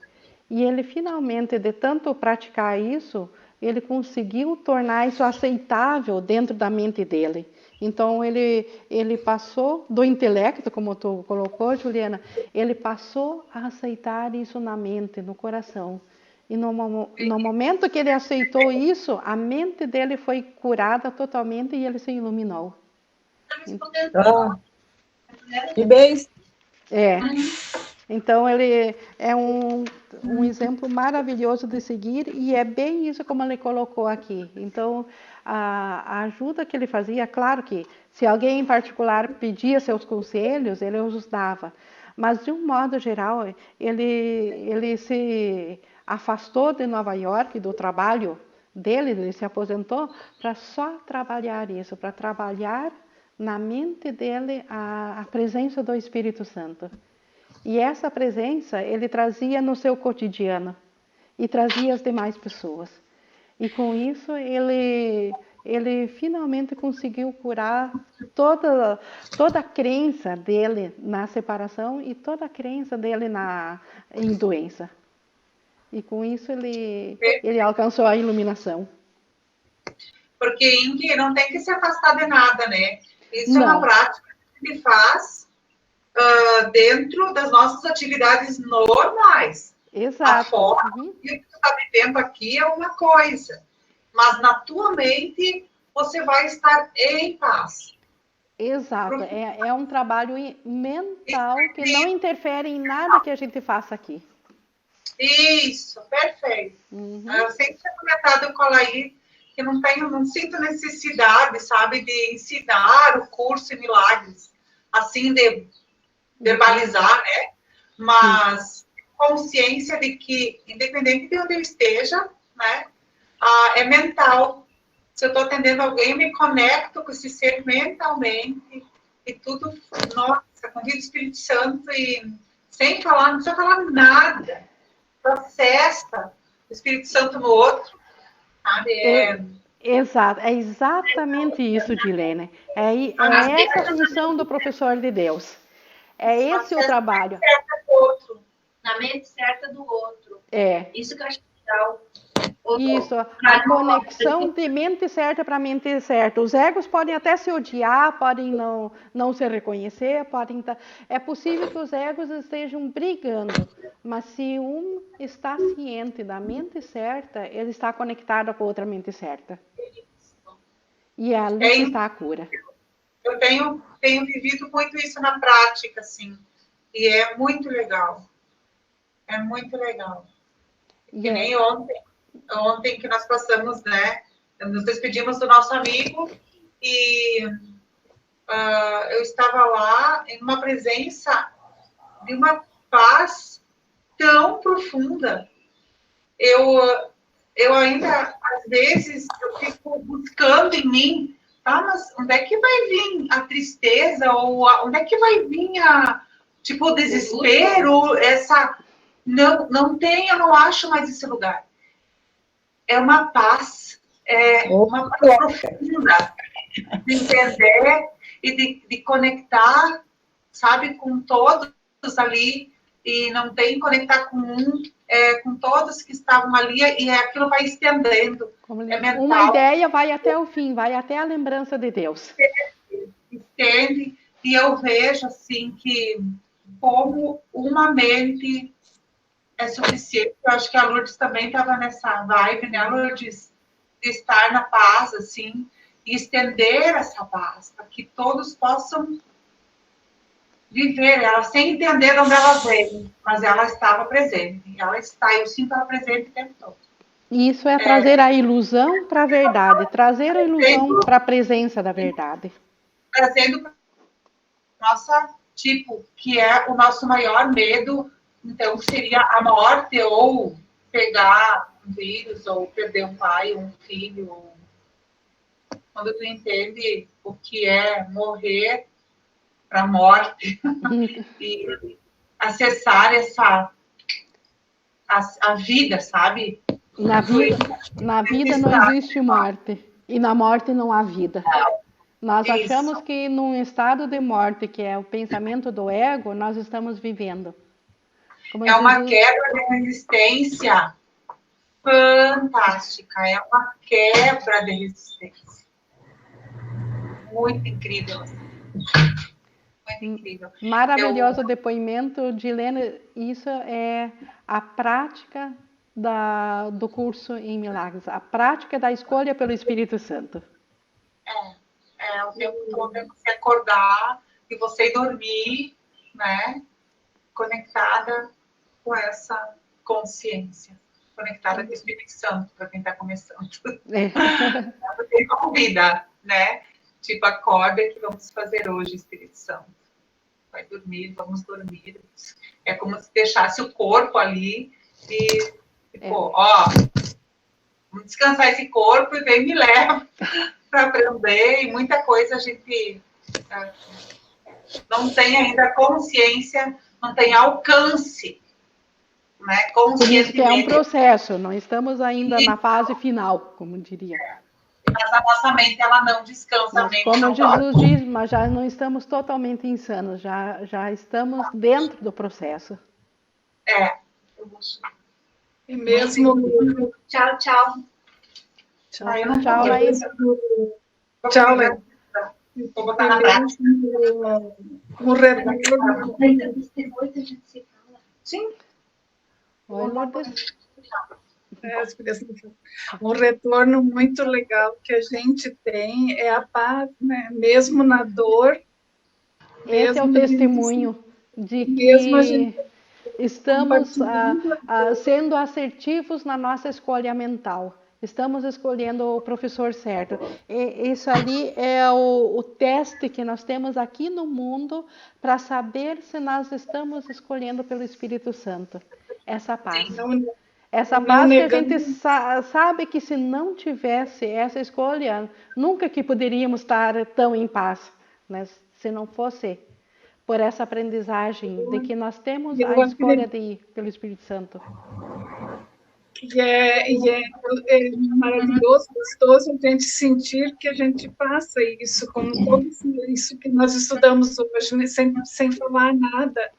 E ele finalmente, de tanto praticar isso, ele conseguiu tornar isso aceitável dentro da mente dele. Então ele passou do intelecto, como tu colocou, Juliana, ele passou a aceitar isso na mente, no coração. E no momento que ele aceitou isso, a mente dele foi curada totalmente e ele se iluminou. Que bem! Então ele é um exemplo maravilhoso de seguir e é bem isso como ele colocou aqui. Então a ajuda que ele fazia, claro que se alguém em particular pedia seus conselhos, ele os dava. Mas de um modo geral, ele se afastou de Nova York, do trabalho dele, ele se aposentou para só trabalhar isso, para trabalhar na mente dele a presença do Espírito Santo. E essa presença ele trazia no seu cotidiano e trazia as demais pessoas. E com isso ele finalmente conseguiu curar toda a crença dele na separação e toda a crença dele em doença. E com isso ele alcançou a iluminação. Porque Ingrid não tem que se afastar de nada, né? Isso Não. É uma prática que ele faz dentro das nossas atividades normais. Exato. Afora, o que tu está vivendo aqui é uma coisa, mas na tua mente você vai estar em paz. Exato. É um trabalho mental que não interfere em nada que a gente faça aqui. Isso, perfeito. Eu sempre tinha comentado com a Laís que não sinto necessidade, sabe, de ensinar o curso em milagres, assim, de verbalizar, né? Mas consciência de que, independente de onde eu esteja, né, é mental. Se eu estou atendendo alguém, eu me conecto com esse ser mentalmente e tudo, nossa, convido o Espírito Santo e sem falar, não precisa falar nada. Processa o Espírito Santo no outro, sabe? Exato, é exatamente isso, Dilene. É essa a função do professor de Deus. É esse o trabalho. Na mente certa do outro. Isso que eu acho legal. Isso, a conexão de mente certa para mente certa. Os egos podem até se odiar, podem não se reconhecer, é possível que os egos estejam brigando, mas se um está ciente da mente certa, ele está conectado com a outra mente certa. E é ali que está a cura. Eu tenho vivido muito isso na prática, assim, e é muito legal. É muito legal. Que nem ontem que nós passamos, né? Nos despedimos do nosso amigo e eu estava lá em uma presença de uma paz tão profunda. Eu ainda, às vezes, eu fico buscando em mim, mas onde é que vai vir a tristeza? Ou onde é que vai vir o desespero? Não tem, eu não acho mais esse lugar. É uma paz, uma paz profunda de entender e de conectar, sabe, com todos ali, e não tem que conectar com com todos que estavam ali, e aquilo vai estendendo. Uma ideia vai até o fim, vai até a lembrança de Deus. Estende, E eu vejo, assim, que como uma mente é suficiente. Eu acho que a Lourdes também estava nessa vibe, né, Lourdes? De estar na paz, assim, e estender essa paz, para que todos possam viver ela, sem entender de onde ela veio, mas ela estava presente. Ela está, eu sinto ela presente o tempo todo. Isso é trazer a ilusão para a verdade, trazer a ilusão para a presença da verdade. Trazendo para nossa, tipo, que é o nosso maior medo, então, seria a morte, ou pegar um vírus, ou perder um pai, um filho. Ou... Quando tu entende o que é morrer para a morte e acessar a vida, sabe? Na vida não existe morte, e na morte não há vida. Nós achamos que num estado de morte, que é o pensamento do ego, nós estamos vivendo. Como é uma quebra de resistência fantástica, é uma quebra de resistência. Muito incrível. Muito incrível. Maravilhoso depoimento de Helena. Isso é a prática do curso em Milagres, a prática da escolha pelo Espírito Santo. O tempo todo é você acordar e você ir dormir, né? Conectada com essa consciência, conectada com o Espírito Santo, para quem está começando. Você convida, né? Tipo, acorda que vamos fazer hoje, Espírito Santo. Vai dormir, vamos dormir. É como se deixasse o corpo ali e, tipo, vamos descansar esse corpo e vem me leva para aprender. E muita coisa a gente não tem ainda consciência, não tem alcance, né? Por isso que é um processo, não estamos ainda na fase final, como diria. Mas a nossa mente, ela não descansa. Mas, como Jesus diz, mas já não estamos totalmente insanos, já estamos dentro do processo. E mesmo... Tchau, tchau. Tchau, Laís. Tchau, Laís. Vou botar na prática. Um retorno... Sim. Oi, Lourdes. Um retorno muito legal que a gente tem é a paz, né? Mesmo na dor. Esse é o testemunho de que estamos sendo assertivos na nossa escolha mental. Estamos escolhendo o professor certo. Isso ali é o teste que nós temos aqui no mundo para saber se nós estamos escolhendo pelo Espírito Santo. Essa paz. Essa paz que a gente sabe que se não tivesse essa escolha, nunca que poderíamos estar tão em paz, né? Se não fosse por essa aprendizagem de que nós temos a escolha de ir pelo Espírito Santo. E é maravilhoso, gostoso a gente sentir que a gente passa isso, como todo isso que nós estudamos hoje, sem falar nada,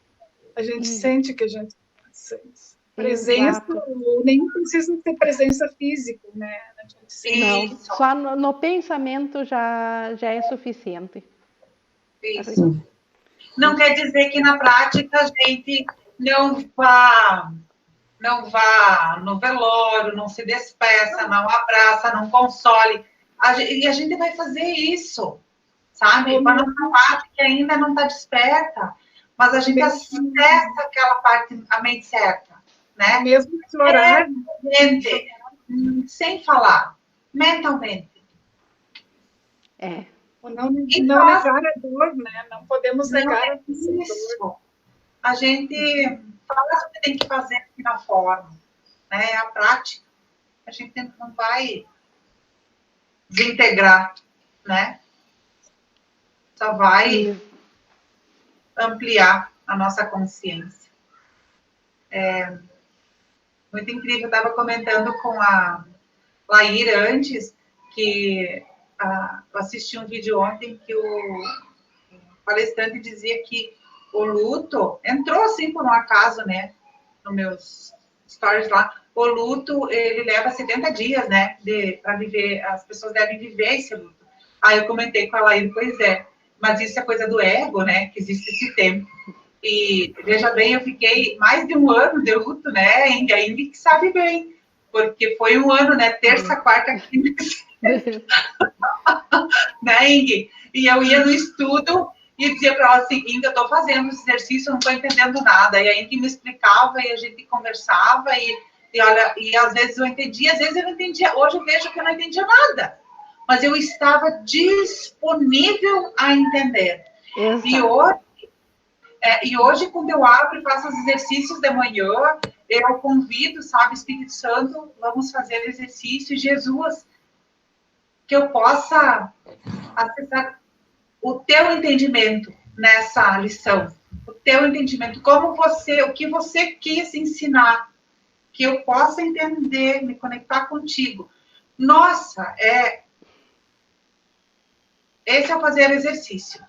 a gente sente que a gente passa isso. Presença, nem precisa ter presença física, né? Não, só no pensamento já é suficiente. Isso. Não quer dizer que na prática a gente não vá no velório, não se despeça, não abraça, não console. E a gente vai fazer isso, sabe? Para nossa parte que ainda não está desperta, mas a gente acessa aquela parte, a mente certa, né? Mesmo explorar. Sem falar, mentalmente. Não negar a dor, né? Não podemos negar a dor. A gente faz o que tem que fazer aqui na forma, né? A prática, a gente não vai desintegrar, né? Só vai ampliar a nossa consciência. Muito incrível, eu estava comentando com a Laíra antes, que eu assisti um vídeo ontem que o palestrante dizia que o luto entrou assim por um acaso, né? Nos meus stories lá. O luto, ele leva 70 dias, né? Para viver, as pessoas devem viver esse luto. Aí eu comentei com a Laíra, pois é. mas isso é coisa do ego, né? Que existe esse tempo. E, veja bem, eu fiquei mais de um ano de luto, né? A Ingrid que sabe bem, porque foi um ano, né? Terça, quarta, quinta, né, Ingrid? E eu ia no estudo e dizia para ela assim, Ingrid, eu estou fazendo esse exercício, eu não estou entendendo nada. E a Ingrid me explicava e a gente conversava e olha, e às vezes eu entendia, às vezes eu não entendia. Hoje eu vejo que eu não entendia nada. Mas eu estava disponível a entender. Exato. E hoje, quando eu abro e faço os exercícios de manhã, eu convido, sabe, Espírito Santo, vamos fazer exercício, Jesus, que eu possa acessar o teu entendimento nessa lição, o teu entendimento, o que você quis ensinar, que eu possa entender, me conectar contigo. Nossa, esse é o fazer exercício.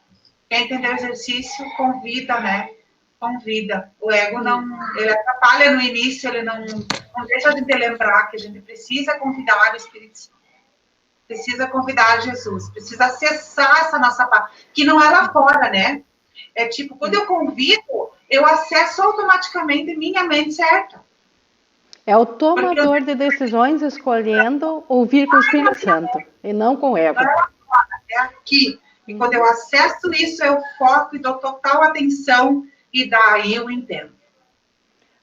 Quer entender o exercício, convida, né? Convida. O ego não, ele atrapalha no início, ele não deixa a gente lembrar que a gente precisa convidar o Espírito Santo, precisa convidar Jesus, precisa acessar essa nossa parte, que não é lá fora, né? É tipo, quando eu convido, eu acesso automaticamente minha mente certa. É o tomador de decisões escolhendo ouvir com o Espírito Santo e não com o ego. É aqui. E quando eu acesso isso, eu foco e dou total atenção e daí eu entendo.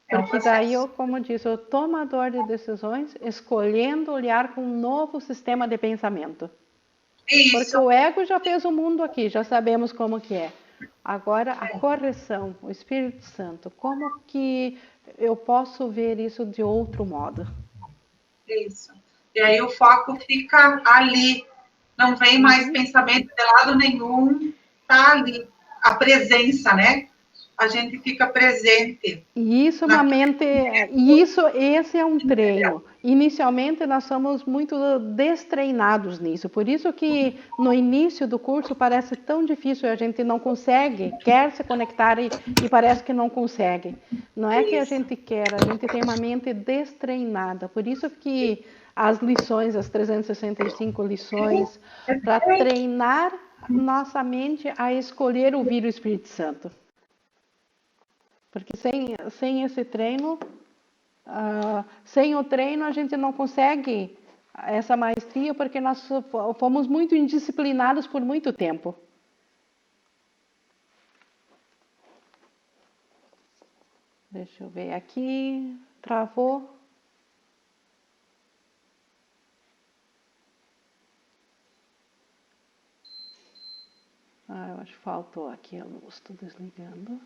Porque daí, como disse, o tomador de decisões escolhendo olhar com um novo sistema de pensamento. Isso. Porque o ego já fez o mundo aqui, já sabemos como que é. Agora, a correção, o Espírito Santo, como que eu posso ver isso de outro modo? Isso. E aí o foco fica ali. Não vem mais pensamento de lado nenhum, tá ali. A presença, né? A gente fica presente. E isso na mente, esse é um treino. Inicialmente nós somos muito destreinados nisso, por isso que no início do curso parece tão difícil, a gente não consegue, quer se conectar e parece que não consegue. Não é que a gente quer, a gente tem uma mente destreinada, por isso que as lições, as 365 lições, para treinar nossa mente a escolher ouvir o Espírito Santo. Porque sem esse treino, sem o treino a gente não consegue essa maestria, porque nós fomos muito indisciplinados por muito tempo. Deixa eu ver aqui, travou. Eu acho que faltou aqui a luz, estou desligando.